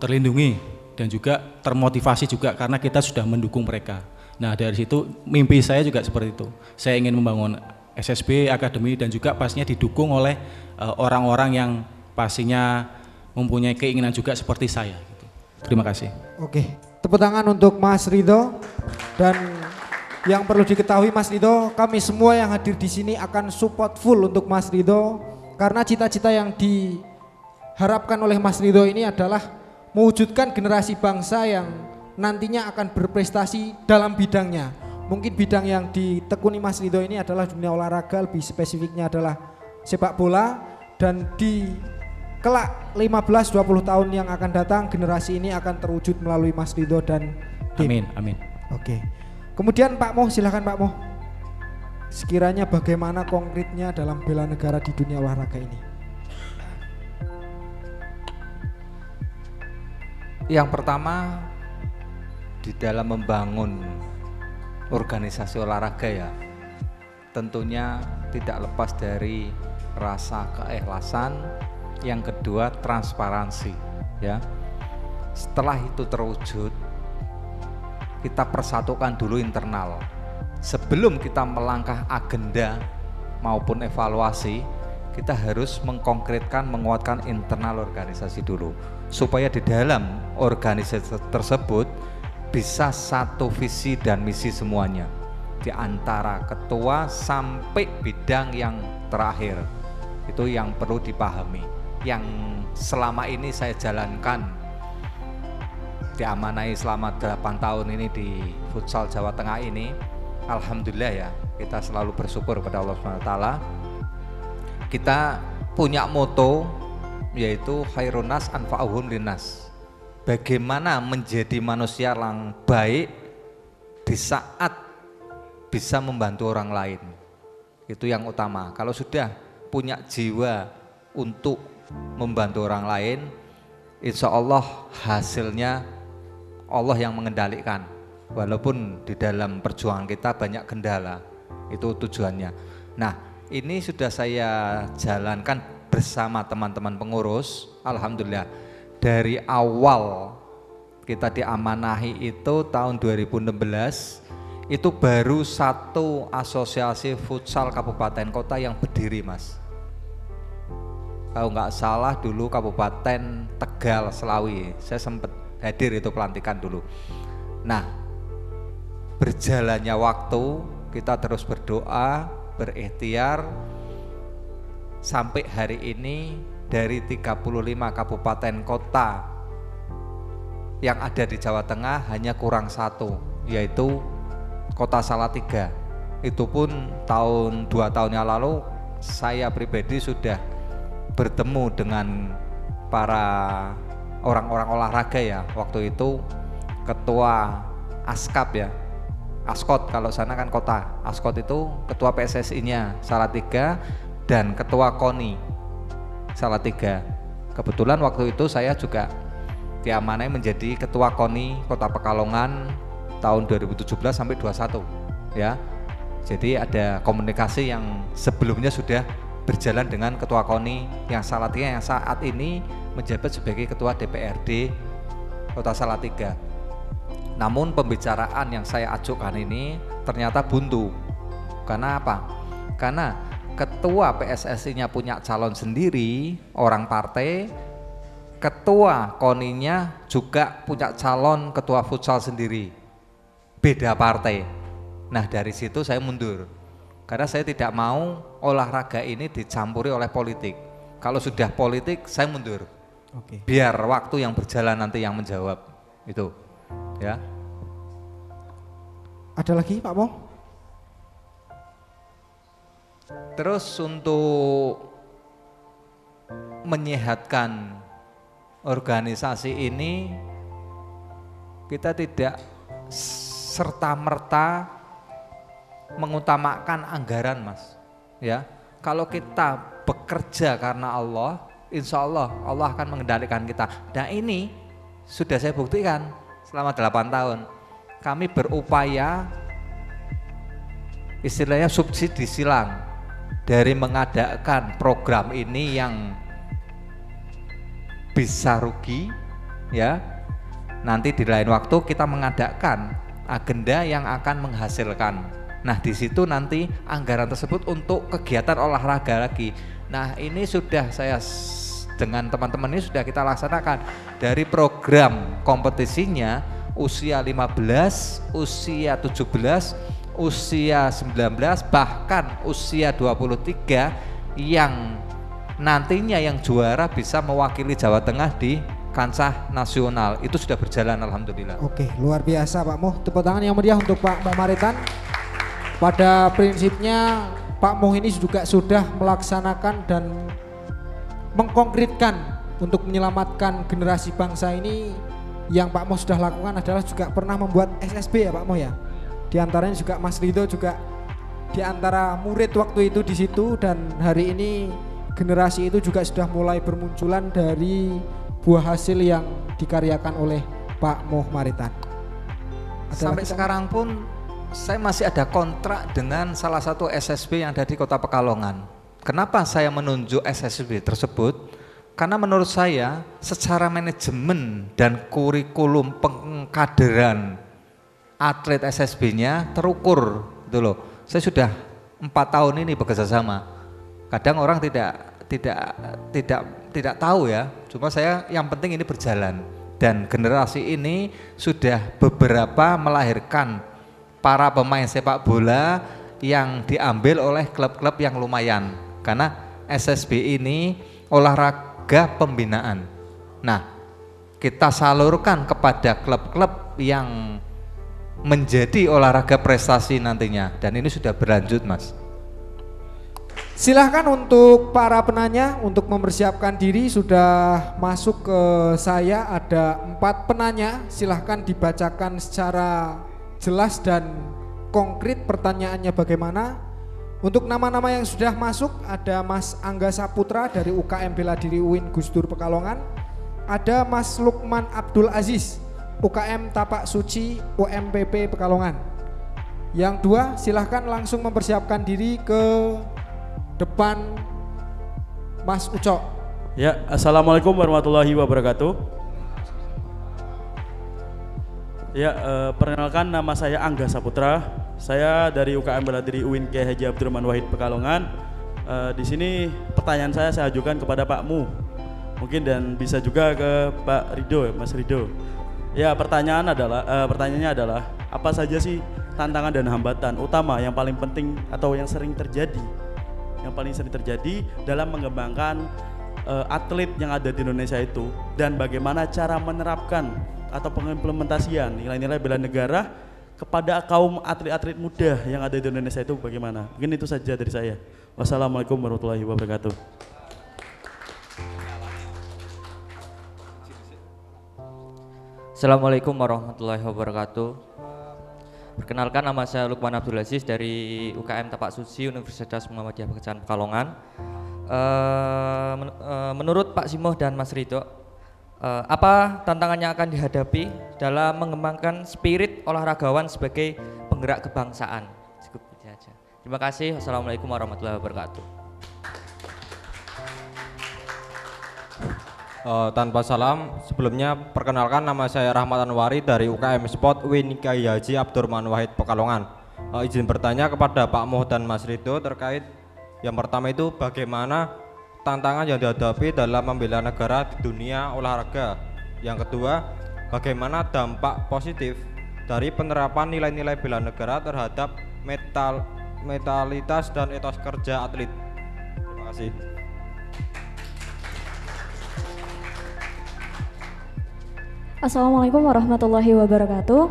terlindungi dan juga termotivasi juga karena kita sudah mendukung mereka. Nah dari situ mimpi saya juga seperti itu. Saya ingin membangun SSB, akademi dan juga pastinya didukung oleh orang-orang yang pastinya mempunyai keinginan juga seperti saya. Gitu. Terima kasih. Oke, tepuk tangan untuk Mas Ridho. Dan yang perlu diketahui Mas Ridho, kami semua yang hadir di sini akan support full untuk Mas Ridho karena cita-cita yang diharapkan oleh Mas Ridho ini adalah mewujudkan generasi bangsa yang nantinya akan berprestasi dalam bidangnya. Mungkin bidang yang ditekuni Mas Ridho ini adalah dunia olahraga, lebih spesifiknya adalah sepak bola, dan di kelak 15-20 tahun yang akan datang generasi ini akan terwujud melalui Mas Ridho dan tim. Amin, amin. Oke. Kemudian Pak Moh, silakan Pak Moh. Sekiranya bagaimana konkretnya dalam bela negara di dunia olahraga ini? Yang pertama, di dalam membangun organisasi olahraga ya, tentunya tidak lepas dari rasa keikhlasan. Yang kedua, transparansi ya. Setelah itu terwujud, kita persatukan dulu internal. Sebelum kita melangkah agenda maupun evaluasi, kita harus mengkonkretkan, menguatkan internal organisasi dulu, supaya di dalam organisasi tersebut bisa satu visi dan misi semuanya, di antara ketua sampai bidang yang terakhir. Itu yang perlu dipahami, yang selama ini saya jalankan, diamanai selama 8 tahun ini di futsal Jawa Tengah ini. Alhamdulillah ya, kita selalu bersyukur kepada Allah SWT. Kita punya moto yaitu khairun nas anfa'uhum linnas. Bagaimana menjadi manusia yang baik di saat bisa membantu orang lain. Itu yang utama. Kalau sudah punya jiwa untuk membantu orang lain, insya Allah hasilnya Allah yang mengendalikan. Walaupun di dalam perjuangan kita banyak kendala, itu tujuannya. Nah, ini sudah saya jalankan bersama teman-teman pengurus. Alhamdulillah, dari awal kita diamanahi itu tahun 2016, itu baru satu asosiasi futsal kabupaten kota yang berdiri, Mas. Kalau nggak salah dulu Kabupaten Tegal, Selawi, saya sempat hadir itu pelantikan dulu. Nah, berjalannya waktu kita terus berdoa, berikhtiar, sampai hari ini dari 35 kabupaten kota yang ada di Jawa Tengah hanya kurang satu, yaitu Kota Salatiga. Itu pun tahun 2 tahun yang lalu saya pribadi sudah bertemu dengan para orang-orang olahraga ya. Waktu itu ketua Askap ya, Askot kalau sana kan kota. Askot itu ketua PSSI-nya Salatiga dan ketua KONI Salatiga. Kebetulan waktu itu saya juga diamanai menjadi ketua KONI Kota Pekalongan tahun 2017 sampai 21 ya. Jadi ada komunikasi yang sebelumnya sudah berjalan dengan ketua KONI yang Salatiga yang saat ini menjabat sebagai ketua DPRD Kota Salatiga. Namun pembicaraan yang saya ajukan ini ternyata buntu. Karena apa? Karena ketua PSSI-nya punya calon sendiri, orang partai, ketua KONI-nya juga punya calon ketua futsal sendiri, beda partai. Nah dari situ saya mundur, karena saya tidak mau olahraga ini dicampuri oleh politik. Kalau sudah politik saya mundur. Oke. Biar waktu yang berjalan nanti yang menjawab itu, ya. Ada lagi Pak Mo? Terus untuk menyehatkan organisasi ini, kita tidak serta-merta mengutamakan anggaran, Mas. Ya, kalau kita bekerja karena Allah, insya Allah Allah akan mengendalikan kita. Nah ini sudah saya buktikan selama 8 tahun. Kami berupaya istilahnya subsidi silang dari mengadakan program ini yang bisa rugi, ya. Nanti di lain waktu kita mengadakan agenda yang akan menghasilkan. Nah di situ nanti anggaran tersebut untuk kegiatan olahraga lagi. Nah ini sudah saya dengan teman-teman ini sudah kita laksanakan dari program kompetisinya usia 15, usia 17, usia 19, bahkan usia 23 yang nantinya yang juara bisa mewakili Jawa Tengah di kancah nasional. Itu sudah berjalan alhamdulillah. Oke, luar biasa Pak Moh. Tepuk tangan yang meriah untuk Pak Moh Maritan. Pada prinsipnya Pak Moh ini juga sudah melaksanakan dan mengkonkretkan untuk menyelamatkan generasi bangsa ini. Yang Pak Moh sudah lakukan adalah juga pernah membuat SSB ya Pak Moh ya. Di antaranya juga Mas Ridho juga di antara murid waktu itu di situ, dan hari ini generasi itu juga sudah mulai bermunculan dari buah hasil yang dikaryakan oleh Pak Moh Maritan. Sampai sekarang pun saya masih ada kontrak dengan salah satu SSB yang ada di Kota Pekalongan. Kenapa saya menunjuk SSB tersebut? Karena menurut saya secara manajemen dan kurikulum pengkaderan atlet SSB-nya terukur, gitu loh. Saya sudah 4 tahun ini bekerja sama. Kadang orang tidak tahu ya. Cuma saya yang penting ini berjalan, dan generasi ini sudah beberapa melahirkan para pemain sepak bola yang diambil oleh klub-klub yang lumayan. Karena SSB ini olahraga pembinaan. Nah, kita salurkan kepada klub-klub yang menjadi olahraga prestasi nantinya, dan ini sudah berlanjut, Mas. Silahkan untuk para penanya untuk mempersiapkan diri. Sudah masuk ke saya ada 4 penanya. Silahkan dibacakan secara jelas dan konkret pertanyaannya bagaimana. Untuk nama-nama yang sudah masuk ada Mas Angga Saputra dari UKM Bela Diri UIN Gus Dur Pekalongan. Ada Mas Lukman Abdul Aziz UKM Tapak Suci UMPP Pekalongan. Yang 2 silahkan langsung mempersiapkan diri ke depan Mas Ucok. Ya, assalamualaikum warahmatullahi wabarakatuh. Ya, perkenalkan nama saya Angga Saputra. Saya dari UKM Bela Diri UIN Kiai Haji Abdurrahman Wahid Pekalongan. Di sini pertanyaan saya ajukan kepada Pak Mu, mungkin, dan bisa juga ke Pak Ridho, Mas Ridho. Ya, pertanyaannya adalah apa saja sih tantangan dan hambatan utama yang paling penting atau yang sering terjadi dalam mengembangkan atlet yang ada di Indonesia itu, dan bagaimana cara menerapkan atau pengimplementasian nilai-nilai bela negara kepada kaum atlet-atlet muda yang ada di Indonesia itu bagaimana? Mungkin itu saja dari saya. Wassalamualaikum warahmatullahi wabarakatuh. Assalamualaikum warahmatullahi wabarakatuh. Perkenalkan, nama saya Lukman Abdul Aziz dari UKM Tapak Suci Universitas Muhammadiyah Pekerjaan Pekalongan. Menurut Pak Simoh dan Mas Ridho, apa tantangannya akan dihadapi dalam mengembangkan spirit olahragawan sebagai penggerak kebangsaan? Cukup saja. Terima kasih. Wassalamualaikum warahmatullahi wabarakatuh. Tanpa salam, sebelumnya perkenalkan, nama saya Rahmat Anwari dari UKM Sport UIN Kiai Haji Abdurrahman Wahid Pekalongan. Izin bertanya kepada Pak Moh dan Mas Ridho terkait yang pertama itu bagaimana tantangan yang dihadapi dalam membela negara di dunia olahraga. Yang kedua, bagaimana dampak positif dari penerapan nilai-nilai bela negara terhadap mentalitas dan etos kerja atlet. Terima kasih. Assalamualaikum warahmatullahi wabarakatuh.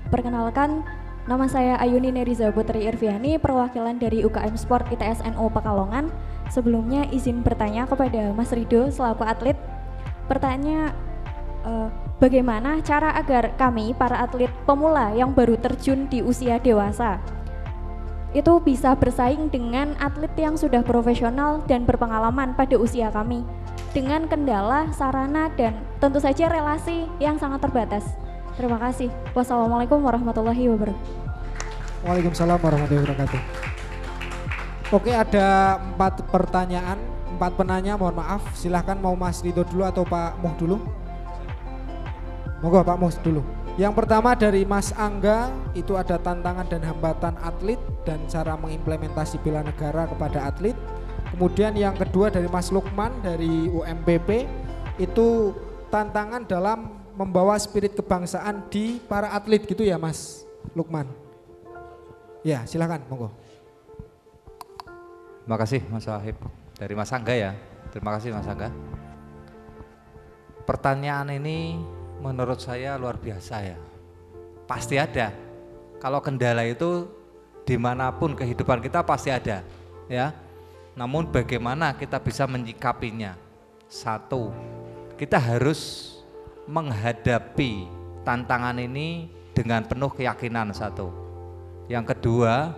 Perkenalkan, nama saya Ayuni Neriza Putri Irviani, perwakilan dari UKM Sport ITS NU Pekalongan. Sebelumnya izin bertanya kepada Mas Ridho selaku atlet. Pertanyaannya, bagaimana cara agar kami para atlet pemula yang baru terjun di usia dewasa itu bisa bersaing dengan atlet yang sudah profesional dan berpengalaman pada usia kami, dengan kendala, sarana, dan tentu saja relasi yang sangat terbatas. Terima kasih. Wassalamualaikum warahmatullahi wabarakatuh. Waalaikumsalam warahmatullahi wabarakatuh. Oke, ada 4 pertanyaan, 4 penanya, mohon maaf. Silahkan mau Mas Ridho dulu atau Pak Moh dulu? Monggo Pak Moh dulu. Yang pertama dari Mas Angga, itu ada tantangan dan hambatan atlet dan cara mengimplementasi bela negara kepada atlet. Kemudian yang kedua dari Mas Lukman dari UMPP, itu tantangan dalam membawa spirit kebangsaan di para atlet gitu ya Mas Lukman. Ya silakan, monggo. Terima kasih Mas Wahib. Dari Mas Angga ya. Terima kasih Mas Angga. Pertanyaan ini menurut saya luar biasa ya. Pasti ada. Kalau kendala itu dimanapun kehidupan kita pasti ada ya. Namun bagaimana kita bisa menyikapinya? Satu, kita harus menghadapi tantangan ini dengan penuh keyakinan satu. Yang kedua,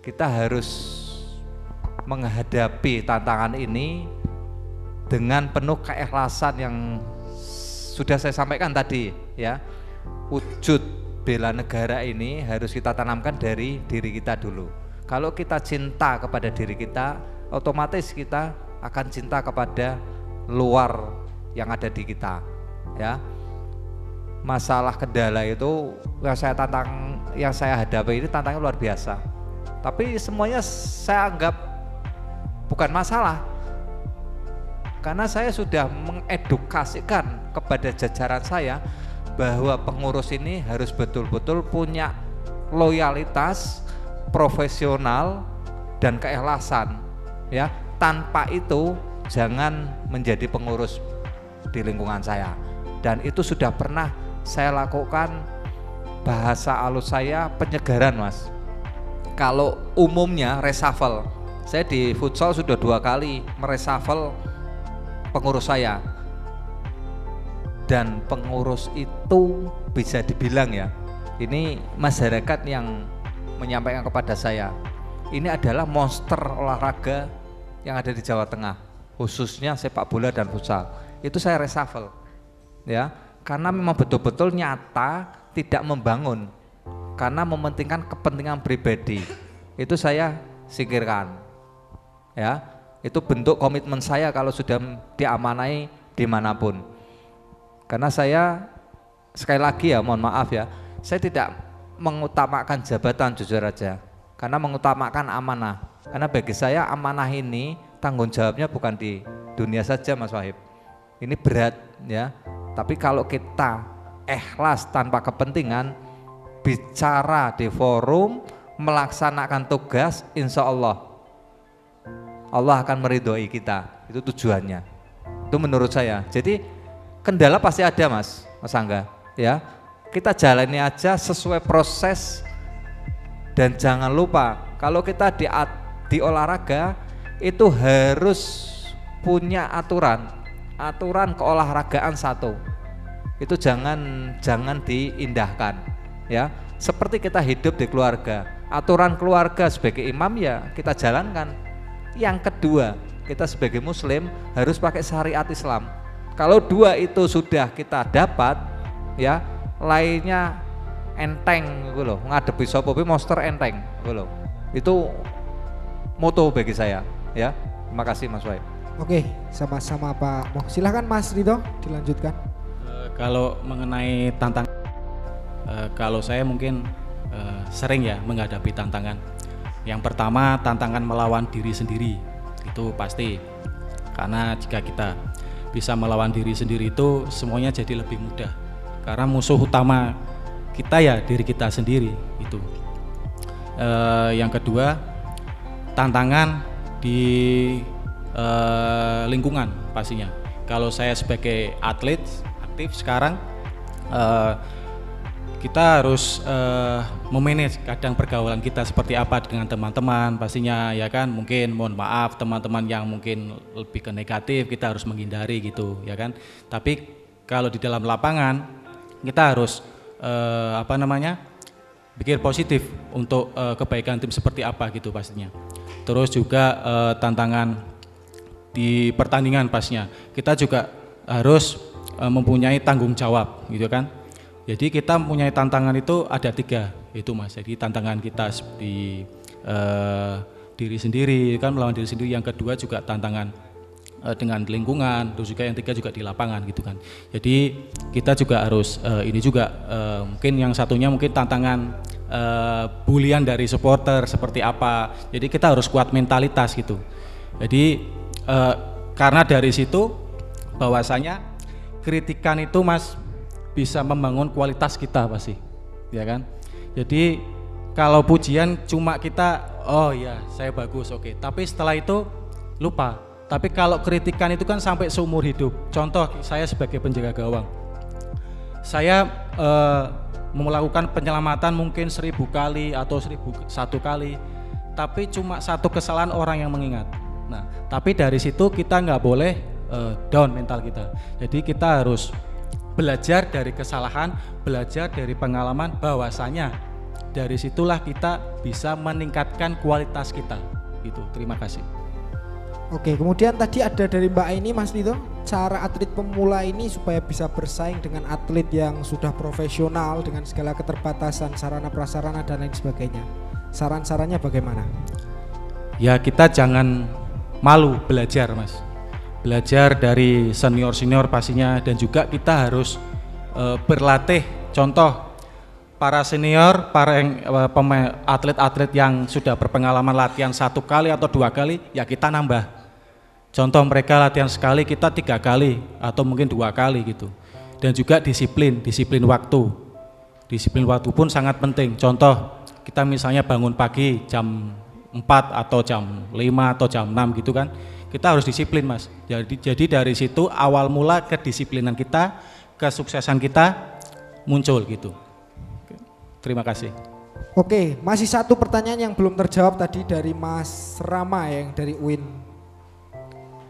kita harus menghadapi tantangan ini dengan penuh keikhlasan yang sudah saya sampaikan tadi ya. Wujud bela negara ini harus kita tanamkan dari diri kita dulu. Kalau kita cinta kepada diri kita, otomatis kita akan cinta kepada luar yang ada di kita ya. Masalah kendala itu yang saya hadapi ini tantangan luar biasa, tapi semuanya saya anggap bukan masalah karena saya sudah mengedukasikan kepada jajaran saya bahwa pengurus ini harus betul-betul punya loyalitas, profesional, dan keikhlasan ya. Tanpa itu jangan menjadi pengurus di lingkungan saya, dan itu sudah pernah saya lakukan. Bahasa alus saya penyegaran Mas. Kalau umumnya reshuffle, saya di futsal sudah 2 kali mereshuffle pengurus saya, dan pengurus itu bisa dibilang ya, ini masyarakat yang menyampaikan kepada saya, ini adalah monster olahraga yang ada di Jawa Tengah, khususnya sepak bola dan futsal. Itu saya reshuffle ya, karena memang betul-betul nyata tidak membangun, karena mementingkan kepentingan pribadi. Itu saya singkirkan ya. Itu bentuk komitmen saya kalau sudah diamanai dimanapun. Karena saya sekali lagi ya, mohon maaf ya, saya tidak mengutamakan jabatan jujur aja, karena mengutamakan amanah. Karena bagi saya amanah ini tanggung jawabnya bukan di dunia saja Mas Wahib, ini berat ya. Tapi kalau kita ikhlas tanpa kepentingan, bicara di forum, melaksanakan tugas, insya Allah akan meridhoi kita. Itu tujuannya. Itu menurut saya. Jadi kendala pasti ada Mas Angga ya. kita jalani aja sesuai proses. Dan jangan lupa kalau kita di olahraga itu harus punya aturan keolahragaan satu. Itu jangan diindahkan ya. Seperti kita hidup di keluarga, aturan keluarga sebagai imam ya kita jalankan. Yang kedua, kita sebagai muslim harus pakai syariat Islam. Kalau dua itu sudah kita dapat ya, lainnya enteng gitu loh. Ngadepi sapa monster enteng gitu loh. Itu moto bagi saya ya. Terima kasih Mas Wahid. Oke, sama-sama Pak Moh. Silahkan Mas Ridho dilanjutkan. Kalau mengenai tantangan, kalau saya mungkin sering ya menghadapi tantangan. Yang pertama tantangan melawan diri sendiri, itu pasti. Karena jika kita bisa melawan diri sendiri itu semuanya jadi lebih mudah. Karena musuh utama kita ya diri kita sendiri itu. Yang kedua tantangan di lingkungan pastinya. Kalau saya sebagai atlet aktif sekarang, kita harus memanage kadang pergaulan kita seperti apa dengan teman-teman pastinya ya kan. Mungkin mohon maaf teman-teman yang mungkin lebih ke negatif kita harus menghindari gitu ya kan. Tapi kalau di dalam lapangan kita harus pikir positif untuk kebaikan tim seperti apa gitu pastinya. Terus juga tantangan di pertandingan pastinya kita juga harus mempunyai tanggung jawab gitu kan. Jadi kita mempunyai tantangan itu ada 3 itu Mas. Jadi tantangan kita di diri sendiri kan, melawan diri sendiri. Yang kedua juga tantangan dengan lingkungan. Terus juga yang 3 juga di lapangan gitu kan. Jadi kita juga harus ini juga mungkin yang satunya mungkin tantangan bulian dari supporter seperti apa. Jadi kita harus kuat mentalitas gitu. Jadi karena dari situ bahwasanya kritikan itu Mas bisa membangun kualitas kita pasti, ya kan? Jadi kalau pujian cuma kita, oh ya saya bagus, oke. Tapi setelah itu lupa. Tapi kalau kritikan itu kan sampai seumur hidup. Contoh saya sebagai penjaga gawang, saya melakukan penyelamatan mungkin 1000 kali atau 1001 kali, tapi cuma 1 kesalahan orang yang mengingat. Nah, tapi dari situ kita nggak boleh down mental kita. Jadi kita harus belajar dari kesalahan, belajar dari pengalaman, bahwasanya dari situlah kita bisa meningkatkan kualitas kita gitu. Terima kasih. Oke, kemudian tadi ada dari Mbak Aini Mas Ridho, cara atlet pemula ini supaya bisa bersaing dengan atlet yang sudah profesional dengan segala keterbatasan sarana prasarana dan lain sebagainya. Saran-sarannya bagaimana? Ya kita jangan malu belajar Mas. Belajar dari senior-senior pastinya, dan juga kita harus berlatih. Contoh para senior, para atlet-atlet yang sudah berpengalaman latihan 1 kali atau 2 kali, ya kita nambah. Contoh mereka latihan sekali, kita 3 kali atau mungkin 2 kali gitu. Dan juga disiplin waktu. Disiplin waktu pun sangat penting. Contoh kita misalnya bangun pagi jam 4 atau jam 5 atau jam 6 gitu kan. Kita harus disiplin Mas. Jadi dari situ awal mula kedisiplinan kita, kesuksesan kita muncul gitu. Terima kasih. Oke, masih 1 pertanyaan yang belum terjawab tadi dari Mas Rama yang dari UIN.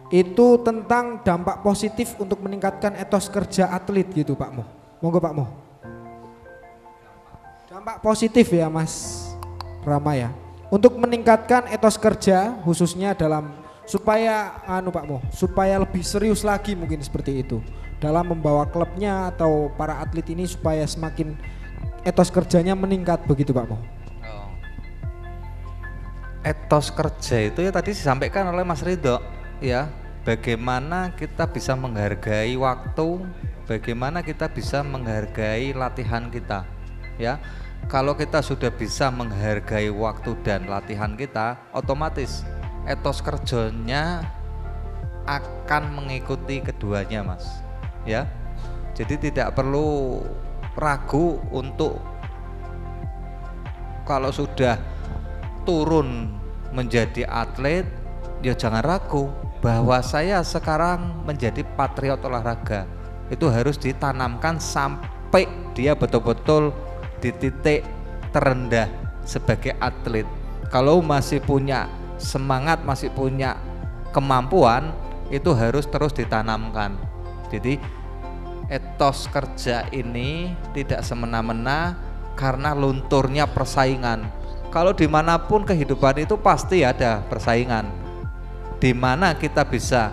Itu tentang dampak positif untuk meningkatkan etos kerja atlet gitu Pak Moh. Monggo Pak Moh. Dampak positif ya Mas Rama ya. Untuk meningkatkan etos kerja khususnya dalam supaya Pak Moh, supaya lebih serius lagi mungkin seperti itu dalam membawa klubnya atau para atlet ini supaya semakin etos kerjanya meningkat begitu Pak Moh. Etos kerja itu ya tadi disampaikan oleh Mas Ridho ya, bagaimana kita bisa menghargai waktu, bagaimana kita bisa menghargai latihan kita ya. Kalau kita sudah bisa menghargai waktu dan latihan kita, otomatis etos kerjanya akan mengikuti keduanya Mas ya. Jadi tidak perlu ragu untuk kalau sudah turun menjadi atlet, ya jangan ragu bahwa saya sekarang menjadi patriot olahraga. Itu harus ditanamkan sampai dia betul-betul di titik terendah sebagai atlet. Kalau masih punya semangat, masih punya kemampuan, itu harus terus ditanamkan. Jadi etos kerja ini tidak semena-mena karena lunturnya persaingan. Kalau dimanapun kehidupan itu pasti ada persaingan. Di mana kita bisa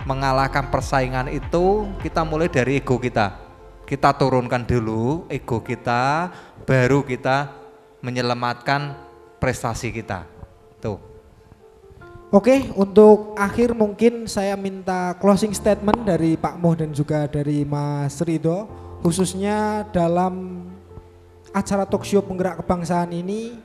mengalahkan persaingan itu, kita mulai dari ego kita. Kita turunkan dulu ego kita, baru kita menyelamatkan prestasi kita. Tuh. Oke, untuk akhir mungkin saya minta closing statement dari Pak Moh dan juga dari Mas Ridho, khususnya dalam acara talkshow penggerak kebangsaan ini.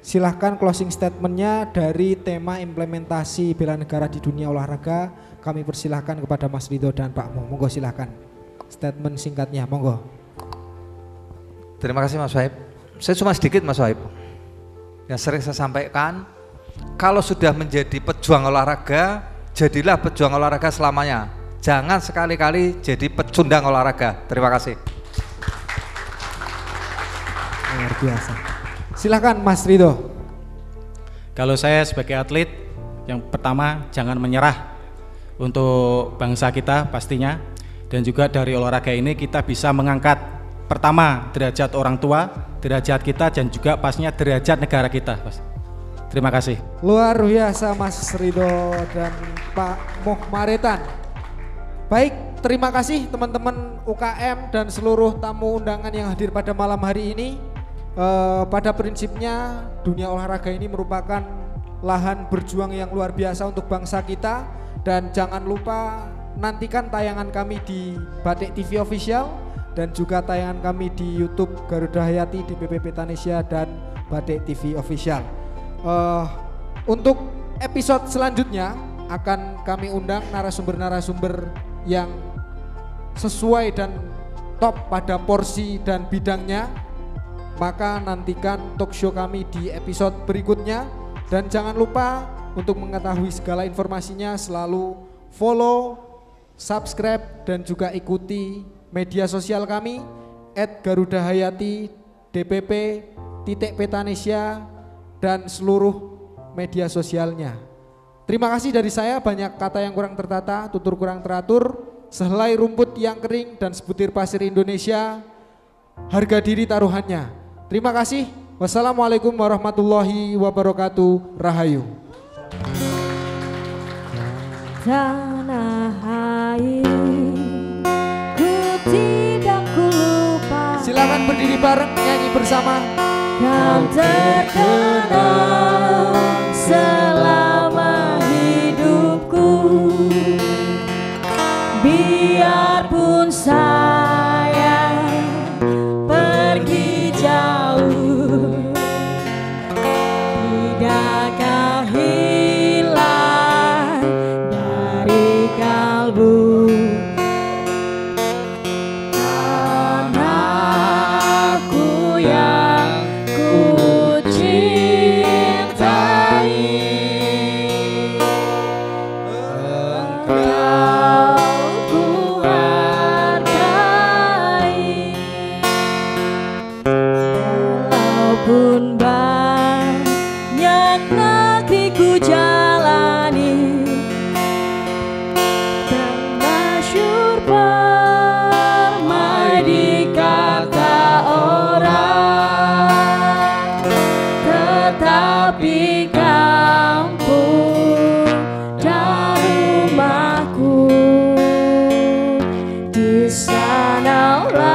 Silahkan closing statementnya dari tema implementasi bela negara di dunia olahraga. Kami persilahkan kepada Mas Ridho dan Pak Moh. Monggo silahkan statement singkatnya, monggo. Terima kasih Mas Wahib. Saya cuma sedikit Mas Wahib. Yang sering saya sampaikan, kalau sudah menjadi pejuang olahraga, jadilah pejuang olahraga selamanya. Jangan sekali-kali jadi pecundang olahraga. Terima kasih. Luar biasa. Silakan Mas Ridho. Kalau saya sebagai atlet, yang pertama jangan menyerah untuk bangsa kita pastinya. Dan juga dari olahraga ini kita bisa mengangkat pertama derajat orang tua, derajat kita, dan juga pastinya derajat negara kita. Terima kasih. Luar biasa Mas Ridho dan Pak Moh Maretan. Baik, terima kasih teman-teman UKM dan seluruh tamu undangan yang hadir pada malam hari ini. Pada prinsipnya dunia olahraga ini merupakan lahan berjuang yang luar biasa untuk bangsa kita. Dan jangan lupa nantikan tayangan kami di Batik TV Official dan juga tayangan kami di YouTube Garuda Hayati, DPP Petanesia dan Batik TV Official. Untuk episode selanjutnya akan kami undang narasumber-narasumber yang sesuai dan top pada porsi dan bidangnya. Maka nantikan talk show kami di episode berikutnya. Dan jangan lupa untuk mengetahui segala informasinya selalu follow, subscribe dan juga ikuti media sosial kami @garudahayati, DPP, Petanesia dan seluruh media sosialnya. Terima kasih dari saya, banyak kata yang kurang tertata, tutur kurang teratur, sehelai rumput yang kering dan sebutir pasir Indonesia, harga diri taruhannya. Terima kasih. Wassalamualaikum warahmatullahi wabarakatuh. Rahayu. Tanah air, ku tidak ku lupa. Silakan berdiri bareng nyanyi bersama. Kau terkenal selama hidupku, biarpun saya pergi jauh, tidak kau hilang dari kalbu. Anakku yang ku cintai, engkau ku hargai. Walaupun banyak negeri ku jalani, termasyur permai di kata orang, tetapi kampung dan rumahku di sanalah